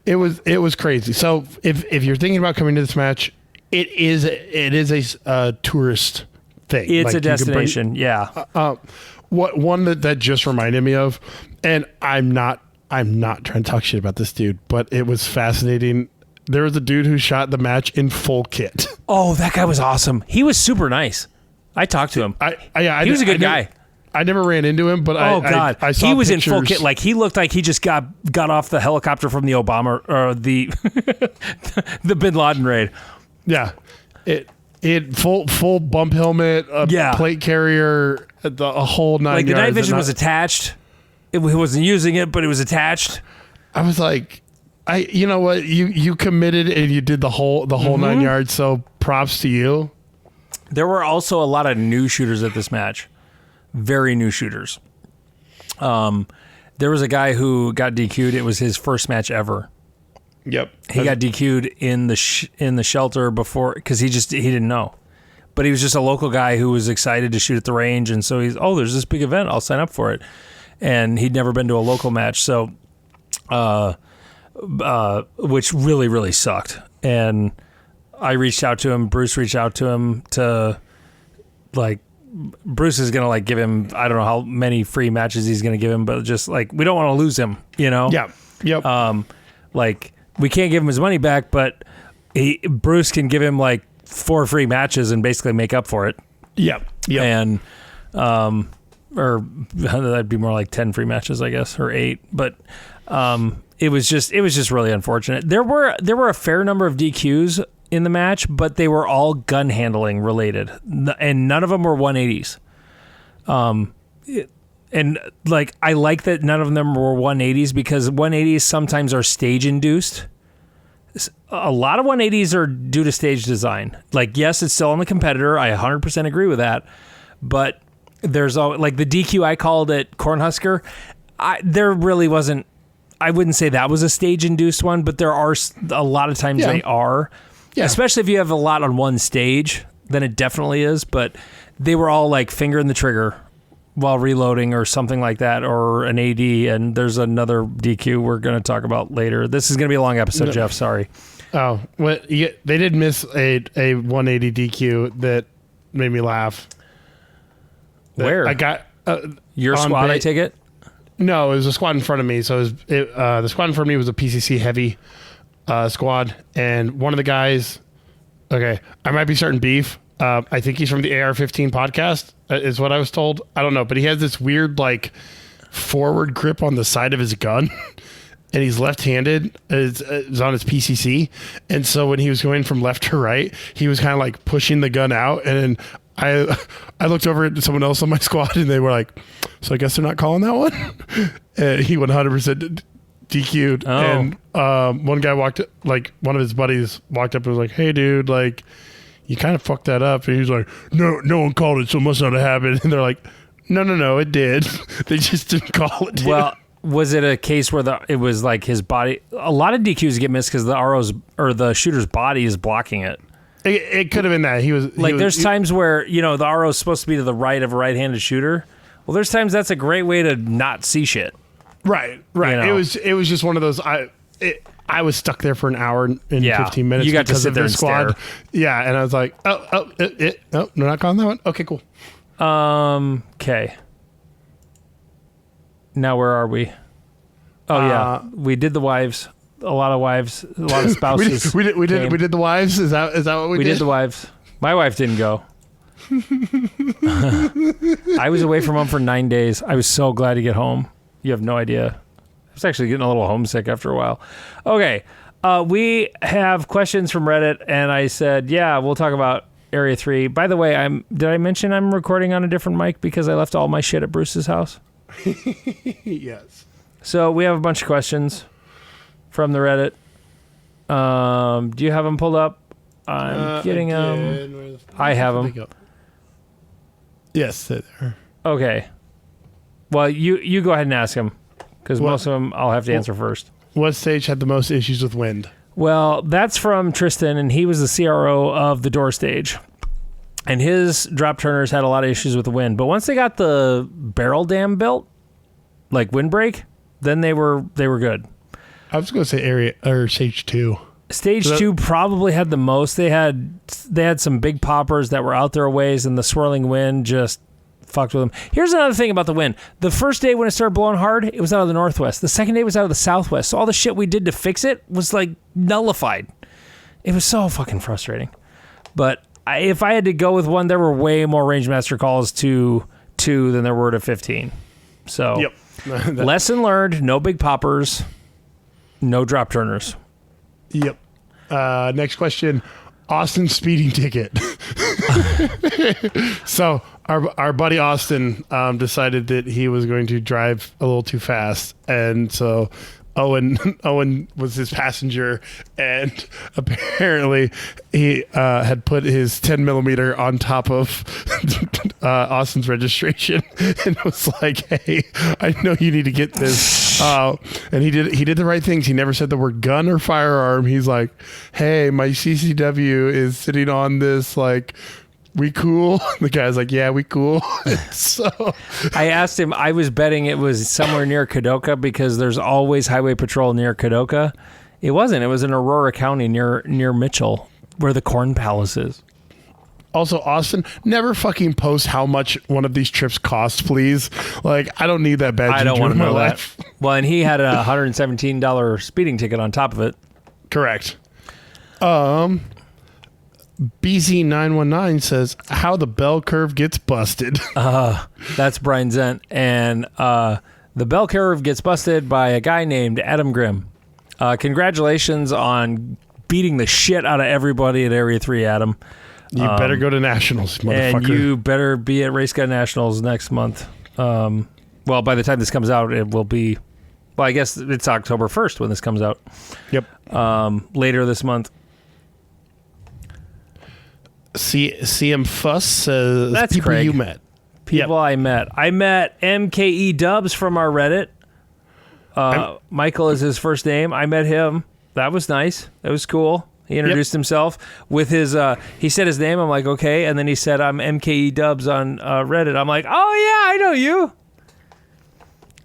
It was crazy. So if you're thinking about coming to this match, it is a tourist thing. It's a destination. One that just reminded me of, and I'm not trying to talk shit about this dude, but it was fascinating. There was a dude who shot the match in full kit. Oh, that guy was awesome. He was super nice. I talked to him. He was a good guy. I never ran into him, but I saw he was pictures. in full kit. Like, he looked like he just got off the helicopter from the Obama or the the Bin Laden raid. Yeah, it full bump helmet, plate carrier, a whole nine. Like the yards. night vision was attached. He wasn't using it, but it was attached. I was like, you know what, you committed and you did the whole 9 yards. So props to you. There were also a lot of new shooters at this match. Very new shooters. There was a guy who got DQ'd. It was his first match ever. Yep. He got DQ'd in the shelter before because he didn't know. But he was just a local guy who was excited to shoot at the range, and so there's this big event, I'll sign up for it. And he'd never been to a local match, so which really, really sucked. And I reached out to him, Bruce reached out to him to like Bruce is gonna like give him, I don't know how many free matches he's gonna give him, but just like we don't want to lose him, Yeah. Yep. Like we can't give him his money back, but Bruce can give him like 4 free matches and basically make up for it. Yep. And or that'd be more like 10 free matches, I guess, or 8. But it was just really unfortunate. There were a fair number of DQs in the match, but they were all gun handling related, and none of them were 180s. And like I like that none of them were 180s because 180s sometimes are stage induced. A lot of 180s are due to stage design. Like, yes, it's still on the competitor. I 100% agree with that. But there's like the DQ I called at Cornhusker. There really wasn't. I wouldn't say that was a stage induced one, but there are a lot of times they are. Yeah. Especially if you have a lot on one stage, then it definitely is. But they were all like finger in the trigger while reloading or something like that, or an AD. And there's another DQ we're going to talk about later. This is going to be a long episode, Jeff. Sorry. Oh, well, they did miss a 180 DQ that made me laugh. Where? I got your squad, I take it? No, it was a squad in front of me. So the squad in front of me was a PCC heavy squad. And one of the guys, okay, I might be starting beef. I think he's from the AR-15 podcast, is what I was told. I don't know, but he has this weird, like, forward grip on the side of his gun, and he's left-handed. It's on his PCC, and so when he was going from left to right, he was kind of like pushing the gun out, and then I looked over at someone else on my squad, and they were like, "So I guess they're not calling that one." And he 100% DQ'd, and one guy one of his buddies walked up and was like, "Hey, dude, like, you kind of fucked that up." And he was like, no one called it, so it must not have happened. And they're like, no, it did. They just didn't call it. Well, was it a case where it was like his body? A lot of DQs get missed because the RO's or the shooter's body is blocking it. It could have been that. There's times where, the RO is supposed to be to the right of a right-handed shooter. Well, there's times that's a great way to not see shit. Right. It was just one of those. I was stuck there for an hour and 15 minutes. You got to sit there and squad. stare. Yeah, and I was like, no, they're not calling that one. Okay, cool. Okay. Now where are we? Oh yeah, we did the wives. A lot of wives. A lot of spouses. we did the wives. Is that what we did? We did the wives. My wife didn't go. I was away from home for 9 days. I was so glad to get home. You have no idea. I was actually getting a little homesick after a while. Okay. We have questions from Reddit, and I said, yeah, we'll talk about Area 3. By the way, did I mention I'm recording on a different mic because I left all my shit at Bruce's house? Yes. So we have a bunch of questions from the Reddit. Do you have them pulled up? I'm getting them. I have them. Yes, they're there. Okay. Well, you go ahead and ask them, because most of them I'll have to answer first. What stage had the most issues with wind? Well, that's from Tristan, and he was the CRO of the door stage. And his drop turners had a lot of issues with the wind. But once they got the barrel dam built, like windbreak, then they were good. I was going to say stage 2. Stage 2 probably had the most. They had some big poppers that were out there a ways, and the swirling wind just fucked with them. Here's another thing about the wind. The first day when it started blowing hard, it was out of the northwest. The second day was out of the southwest. So all the shit we did to fix it was like nullified. It was so fucking frustrating. But if I had to go with one, there were way more Rangemaster calls to 2 than there were to 15. So yep. Lesson learned, no big poppers, no drop turners. Yep. Next question. Austin speeding ticket. So our buddy Austin decided that he was going to drive a little too fast, and so Owen was his passenger, and apparently he had put his 10 millimeter on top of Austin's registration, and was like, "Hey, I know you need to get this." And he did the right things. He never said the word gun or firearm. He's like, "Hey, my CCW is sitting on this, like, we cool?" The guy's like, "Yeah, we cool." So I asked him, I was betting it was somewhere near Kadoka because there's always highway patrol near Kadoka. It wasn't. It was in Aurora County near Mitchell, where the Corn Palace is. Also, Austin, never fucking post how much one of these trips costs, please. Like, I don't need that bad. I don't want to know that. Well, and he had a $117 speeding ticket on top of it. Correct. BZ919 says, how the bell curve gets busted. That's Brian Zent. And the bell curve gets busted by a guy named Adam Grimm. Congratulations on beating the shit out of everybody at Area 3, Adam. You better go to Nationals, motherfucker. And you better be at Race Guy Nationals next month. Well, by the time this comes out, it will be... Well, I guess it's October 1st when this comes out. Yep. Later this month. CM Fuss says, that's people Craig. You met. People I met. I met MKE Dubs from our Reddit. Michael is his first name. I met him. That was nice. That was cool. He introduced himself with his, he said his name. I'm like, okay. And then he said, I'm MKE Dubs on Reddit. I'm like, oh yeah, I know you.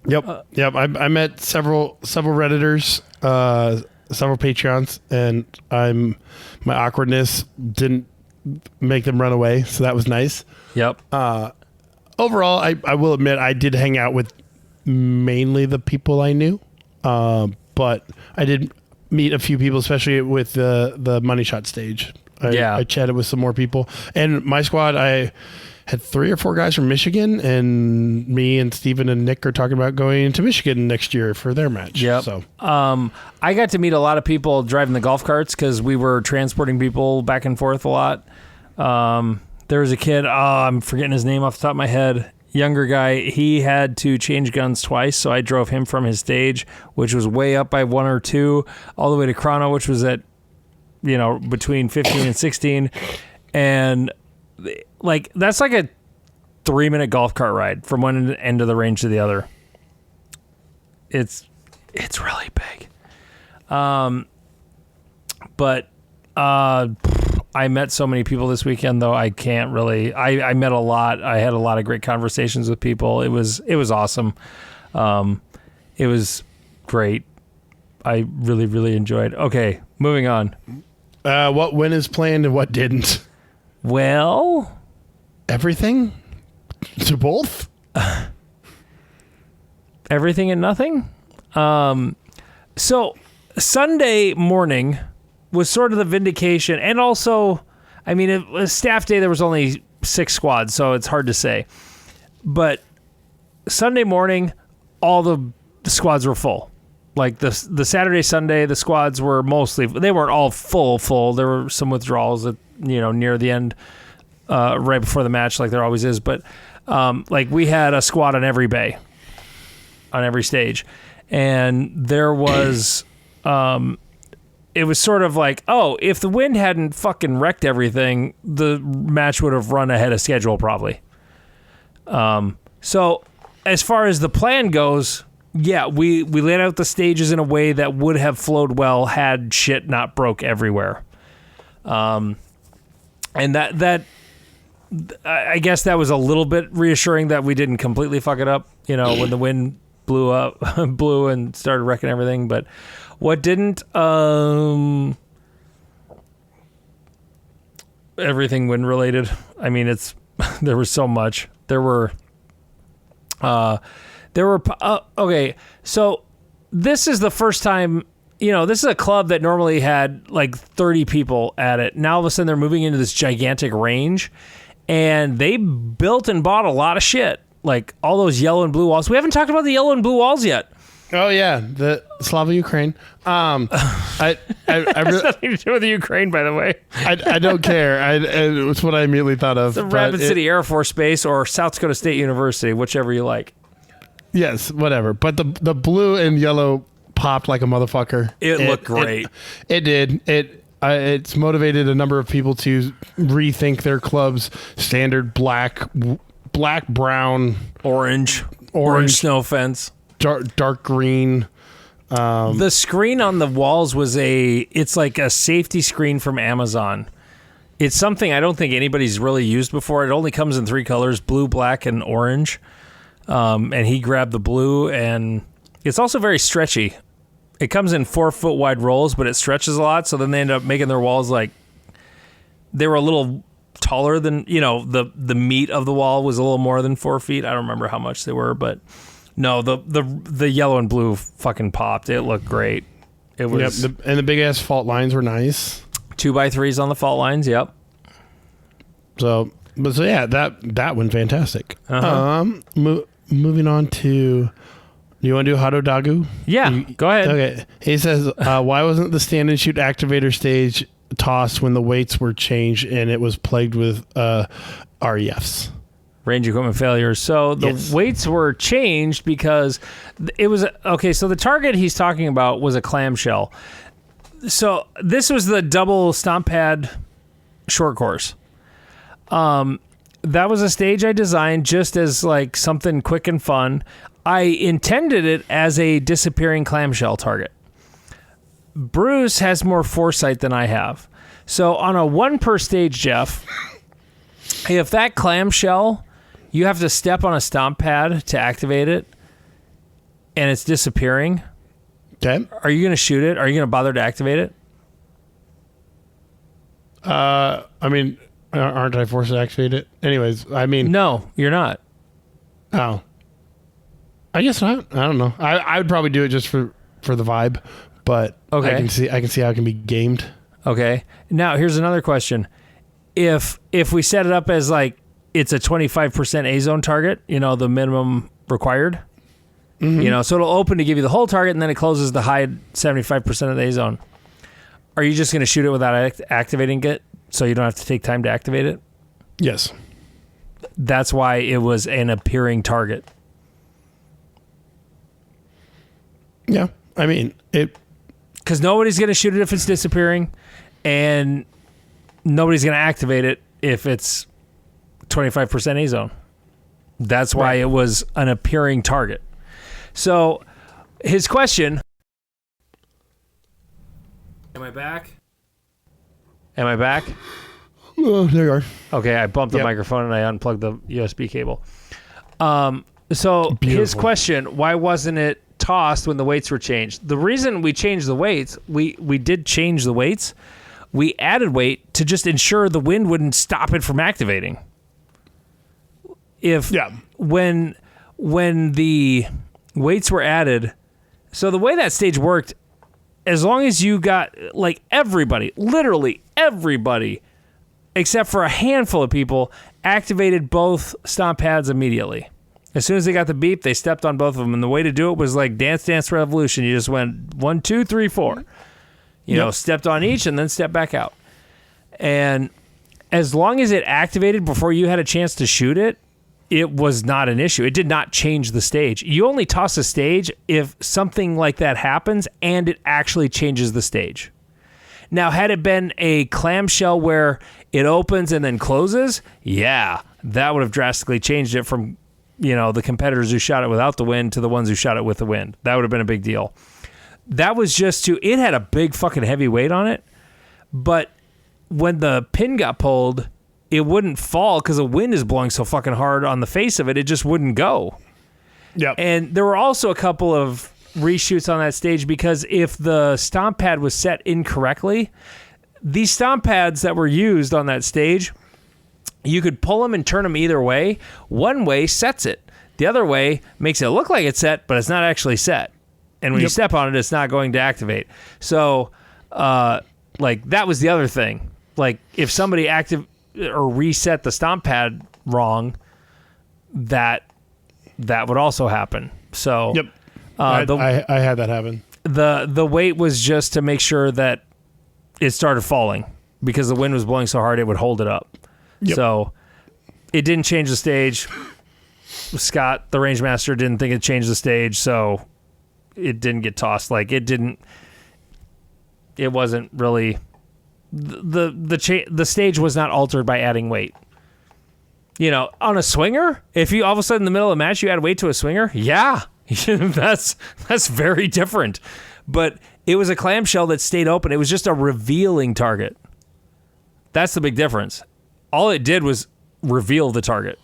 Yep. Yep. I met several Redditors, several Patreons, and my awkwardness didn't make them run away. So that was nice. Yep. Overall, I will admit I did hang out with mainly the people I knew. But I did meet a few people, especially with the Money Shot stage. I chatted with some more people, and my squad, I had 3 or 4 guys from Michigan, and me and Steven and Nick are talking about going to Michigan next year for their match. Yep. So, I got to meet a lot of people driving the golf carts because we were transporting people back and forth a lot. There was a kid, I'm forgetting his name off the top of my head, younger guy. He had to change guns twice, so I drove him from his stage, which was way up by 1 or 2, all the way to Chrono, which was at, between 15 and 16. And like, that's like a 3-minute golf cart ride from one end of the range to the other. It's really big. But I met so many people this weekend, though I can't really. I met a lot. I had a lot of great conversations with people. It was awesome. It was great. I really, really enjoyed. Okay, moving on. What win is planned and what didn't? Well, everything to both. Everything and nothing. So Sunday morning was sort of the vindication, and also, I mean, it was staff day. There was only 6 squads, so it's hard to say. But Sunday morning, all the squads were full. Like the Saturday, Sunday, the squads were mostly, they weren't all full. There were some withdrawals at, near the end, right before the match, like there always is. But like we had a squad on every bay, on every stage. And there was, it was sort of like, oh, if the wind hadn't fucking wrecked everything, the match would have run ahead of schedule probably. So as far as the plan goes, yeah, we laid out the stages in a way that would have flowed well had shit not broke everywhere. And that I guess that was a little bit reassuring that we didn't completely fuck it up, when the wind blew and started wrecking everything. But what didn't, everything wind related. I mean, there was so much. Okay, so this is the first time, this is a club that normally had like 30 people at it. Now all of a sudden they're moving into this gigantic range, and they built and bought a lot of shit, like all those yellow and blue walls. We haven't talked about the yellow and blue walls yet. Oh yeah, the Slava Ukraine. I Has nothing to do with the Ukraine, by the way. I don't care. It's what I immediately thought of. The Rapid City Air Force Base or South Dakota State University, whichever you like. Yes, whatever. But the blue and yellow popped like a motherfucker. It looked great. It did. It's motivated a number of people to rethink their club's standard black, brown, orange snow fence, dark green. The screen on the walls it's like a safety screen from Amazon. It's something I don't think anybody's really used before. It only comes in 3 colors, blue, black, and orange. And he grabbed the blue, and it's also very stretchy. It comes in 4-foot wide rolls, but it stretches a lot. So then they end up making their walls like they were a little taller than, the meat of the wall was a little more than 4 feet. I don't remember how much they were, but no, the yellow and blue fucking popped. It looked great. It was, and the big ass fault lines were nice. 2x3s on the fault lines. Yep. So yeah, that went fantastic. Uh-huh. Moving on to, do you want to do Hadodagu? Yeah, go ahead. Okay. He says, why wasn't the stand and shoot activator stage tossed when the weights were changed and it was plagued with REFs? Range equipment failures. So the weights were changed because it was, okay, so the target he's talking about was a clamshell. So this was the double stomp pad short course. That was a stage I designed just as like something quick and fun. I intended it as a disappearing clamshell target. Bruce has more foresight than I have. So on a 1 per stage, Jeff, if that clamshell, you have to step on a stomp pad to activate it, and it's disappearing. Okay. Are you going to shoot it? Are you going to bother to activate it? I mean, aren't I forced to activate it? Anyways, I mean... No, you're not. Oh. I guess not. I don't know. I would probably do it just for the vibe, but okay. I can see how it can be gamed. Okay. Now, here's another question. If we set it up as like it's a 25% A-zone target, the minimum required, so it'll open to give you the whole target, and then it closes the high 75% of the A-zone. Are you just going to shoot it without activating it so you don't have to take time to activate it? Yes. That's why it was an appearing target. Yeah. I mean, because nobody's going to shoot it if it's disappearing, and nobody's going to activate it if it's 25% A-zone. That's why it was an appearing target. So his question... Am I back? Oh, there you are. Okay, I bumped the microphone and I unplugged the USB cable. So Beautiful. His question, why wasn't it tossed when the weights were changed? The reason we changed the weights, we did change the weights. We added weight to just ensure the wind wouldn't stop it from activating. When the weights were added. So the way that stage worked, as long as you got, like, everybody, literally everybody, except for a handful of people, activated both stomp pads immediately. As soon as they got the beep, they stepped on both of them. And the way to do it was like Dance Dance Revolution. You just went 1, 2, 3, 4. You know, stepped on each and then stepped back out. And as long as it activated before you had a chance to shoot it, it was not an issue. It did not change the stage. You only toss a stage if something like that happens and it actually changes the stage. Now, had it been a clamshell where it opens and then closes, yeah, that would have drastically changed it from, you know, the competitors who shot it without the wind to the ones who shot it with the wind. That would have been a big deal. That was just it had a big fucking heavy weight on it, but when the pin got pulled, it wouldn't fall because the wind is blowing so fucking hard on the face of it, it just wouldn't go. Yep. And there were also a couple of reshoots on that stage because if the stomp pad was set incorrectly, these stomp pads that were used on that stage, you could pull them and turn them either way. One way sets it. The other way makes it look like it's set, but it's not actually set. And when you step on it, it's not going to activate. So, like, that was the other thing. Like, if somebody or reset the stomp pad wrong, that would also happen. So, Yep. I had that happen. The weight was just to make sure that it started falling because the wind was blowing so hard it would hold it up. Yep. So it didn't change the stage. Scott, the range master, didn't think it changed the stage, so it didn't get tossed. Like, it wasn't really the stage was not altered by adding weight. You know, on a swinger, if you all of a sudden in the middle of the match you add weight to a swinger, yeah, that's very different. But it was a clamshell that stayed open. It was just a revealing target. That's the big difference. All it did was reveal the target.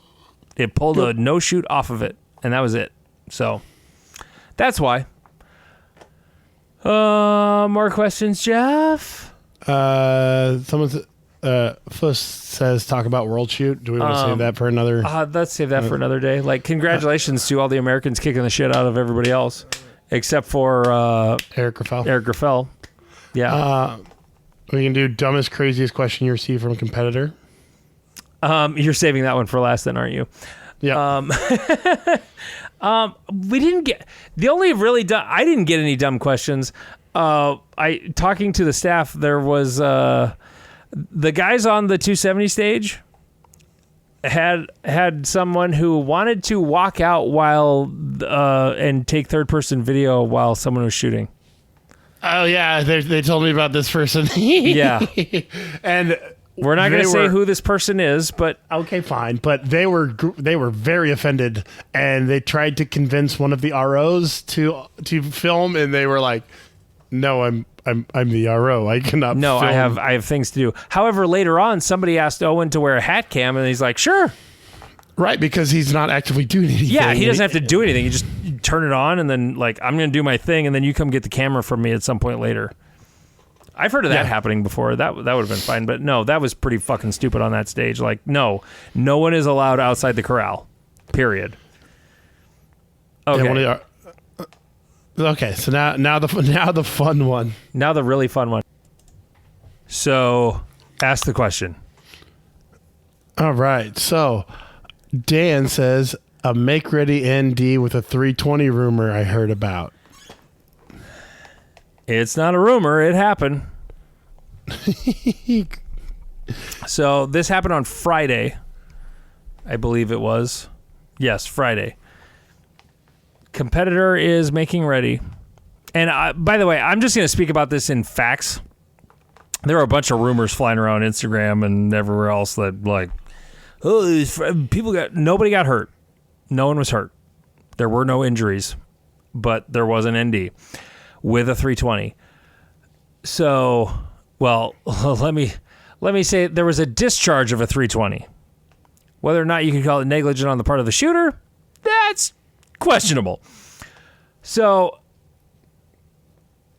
It pulled a no shoot off of it, and that was it. So that's why. More questions, Jeff? Someone's Fuss says talk about World Shoot. Do we want to save that for another? Let's save that for another day. Like, congratulations to all the Americans kicking the shit out of everybody else, except for Eric Graffel. Eric Graffel. Yeah. We can do dumbest, craziest question you received from a competitor. You're saving that one for last, then, aren't you? Yeah. We didn't get the only really I didn't get any dumb questions. Talking to the staff, there was the guys on the 270 stage had someone who wanted to walk out while and take third person video while someone was shooting. Oh yeah, they told me about this person. Yeah, and we're not going to say who this person is, but okay, fine. But they were very offended, and they tried to convince one of the ROs to film, and they were like, "No, I'm the RO. I cannot." No, film. I have things to do. However, later on, somebody asked Owen to wear a hat cam, and he's like, "Sure." Right, because he's not actively doing anything. Yeah, he doesn't have to do anything. You just turn it on, and then, like, I'm going to do my thing, and then you come get the camera from me at some point later. I've heard of that happening before. That would have been fine. But no, that was pretty fucking stupid on that stage. Like, no one is allowed outside the corral. Period. Okay. Okay, so now the fun one. Now the really fun one. So, ask the question. All right, so Dan says, a make-ready ND with a 320 rumor I heard about. It's not a rumor. It happened. So this happened on Friday. I believe it was. Yes, Friday. Competitor is making ready. And by the way, I'm just going to speak about this in facts. There are a bunch of rumors flying around Instagram and everywhere else that, like, nobody got hurt. No one was hurt. There were no injuries, but there was an ND with a 320. So, well, let me say there was a discharge of a 320. Whether or not you can call it negligent on the part of the shooter, that's questionable. So,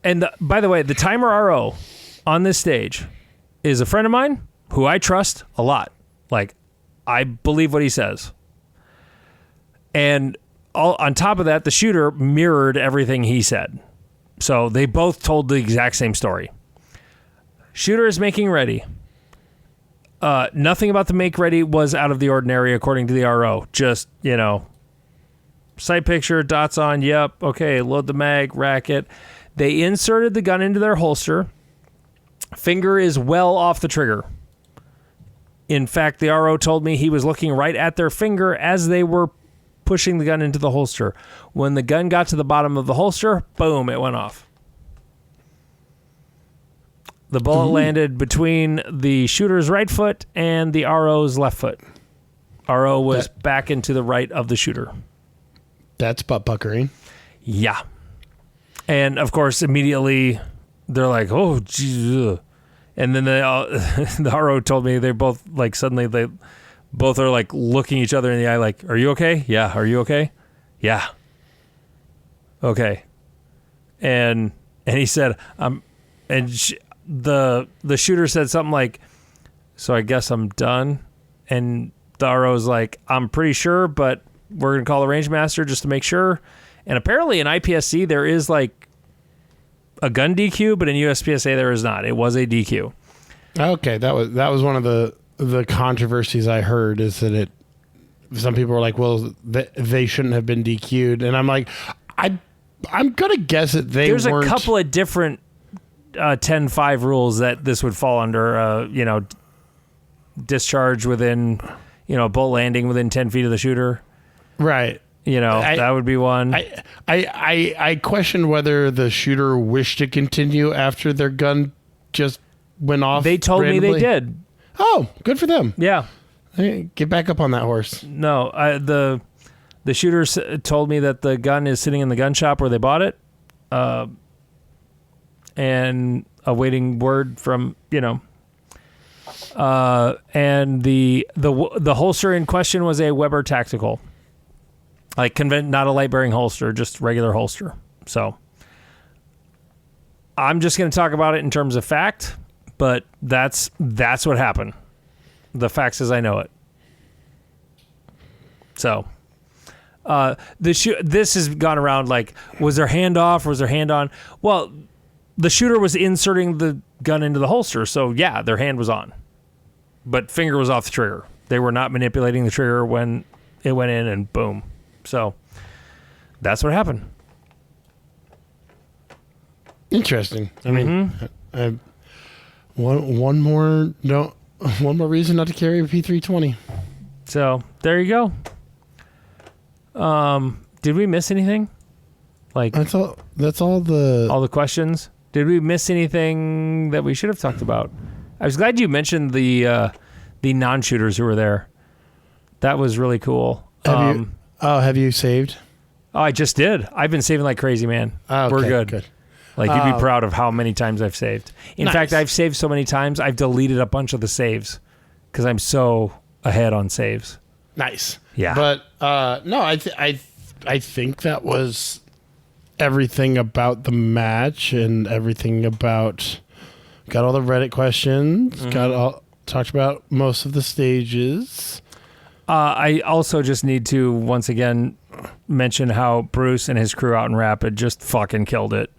and by the way, the timer RO on this stage is a friend of mine who I trust a lot. Like, I believe what he says. And on top of that, the shooter mirrored everything he said. So they both told the exact same story. Shooter is making ready. Nothing about the make ready was out of the ordinary, according to the RO. Just, sight picture, dots on, yep, okay, load the mag, rack it. They inserted the gun into their holster. Finger is well off the trigger. In fact, the RO told me he was looking right at their finger as they were pushing the gun into the holster. When the gun got to the bottom of the holster, boom, it went off. The bullet landed between the shooter's right foot and the RO's left foot. RO was back into the right of the shooter. That's butt puckering. Yeah. And, of course, immediately they're like, oh, geez. And then the RO told me they both, like, suddenly they both are, like, looking each other in the eye like, are you okay? Yeah. Are you okay? Yeah. Okay. And he said, the shooter said something like, so I guess I'm done. And the RO's like, I'm pretty sure, but we're going to call the range master just to make sure. And apparently in IPSC, there is like a gun DQ, but in USPSA, there is not. It was a DQ. Okay. That was one of the controversies I heard, is that some people were like, well, they shouldn't have been DQ'd. And I'm like, I'm going to guess that There's weren't. A couple of different 10-5 rules that this would fall under, discharge within, bolt landing within 10 feet of the shooter. Right. That would be one. I question whether the shooter wished to continue after their gun just went off. They told me they did. Oh, good for them. Yeah. Hey, get back up on that horse. No, the shooter told me that the gun is sitting in the gun shop where they bought it, and awaiting word from, and the holster in question was a Weber Tactical. Like, not a light-bearing holster, just regular holster. So I'm just going to talk about it in terms of fact, but that's what happened. The facts as I know it. So this has gone around like, was their hand off? Was their hand on? Well, the shooter was inserting the gun into the holster, so yeah, their hand was on. But finger was off the trigger. They were not manipulating the trigger when it went in, and boom. So that's what happened. Interesting. I mean, one more reason not to carry a P320. So there you go. Did we miss anything? Like, that's all the questions. Did we miss anything that we should have talked about? I was glad you mentioned the non-shooters who were there. That was really cool. Have you saved? Oh, I just did. I've been saving like crazy, man. Okay, we're good. Like, you'd be proud of how many times I've saved. In fact, I've saved so many times, I've deleted a bunch of the saves because I'm so ahead on saves. Nice. Yeah. But no, I think that was everything about the match, and everything about, got all the Reddit questions, talked about most of the stages. I also just need to once again mention how Bruce and his crew out in Rapid just fucking killed it.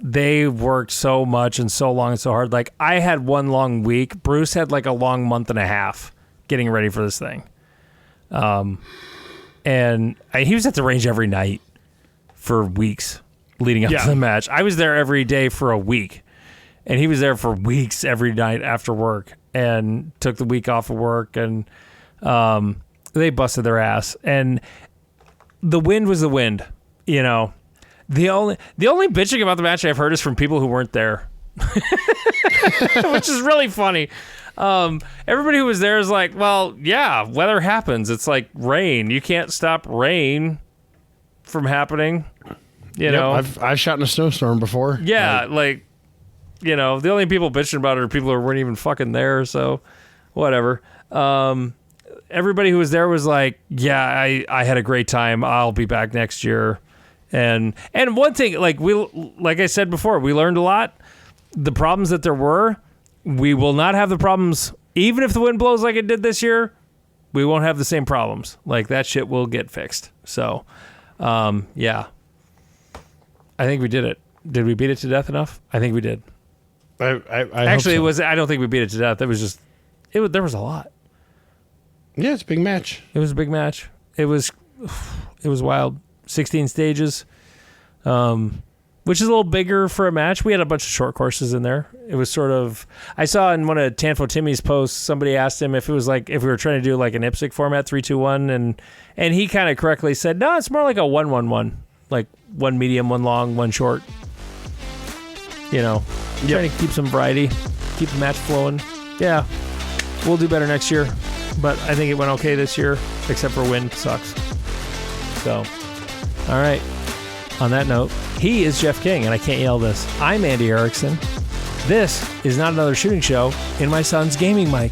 They worked so much and so long and so hard. Like, I had one long week. Bruce had like a long month and a half getting ready for this thing. And he was at the range every night for weeks leading up to the match. I was there every day for a week, and he was there for weeks every night after work, and took the week off of work, and they busted their ass. And the wind was the wind, The only bitching about the match I've heard is from people who weren't there, which is really funny. Everybody who was there is like, well, yeah, weather happens. It's like rain. You can't stop rain from happening. You know, I've shot in a snowstorm before. Yeah, the only people bitching about it are people who weren't even fucking there. So, whatever. Everybody who was there was like, yeah, I had a great time. I'll be back next year. And one thing, like I said before, we learned a lot. The problems that there were, we will not have the problems, even if the wind blows like it did this year. We won't have the same problems. Like, that shit will get fixed. So, yeah. I think we did it. Did we beat it to death enough? I think we did. I Actually, hope so. I don't think we beat it to death. It was just, there was a lot. Yeah, it's a big match. It was a big match. It was wild. 16 stages, which is a little bigger for a match. We had a bunch of short courses in there. It was sort of, I saw in one of Tanfo Timmy's posts, somebody asked him if it was like, if we were trying to do like an IPSC format, 3-2-1, and he kind of correctly said, no, it's more like a 1-1-1, like one medium, one long, one short. You know, trying to keep some variety, keep the match flowing. Yeah, we'll do better next year, but I think it went okay this year, except for wind sucks. So, all right. On that note, he is Jeff King, and I can't yell this. I'm Andy Erickson. This is Not Another Shooting Show in my son's gaming mic.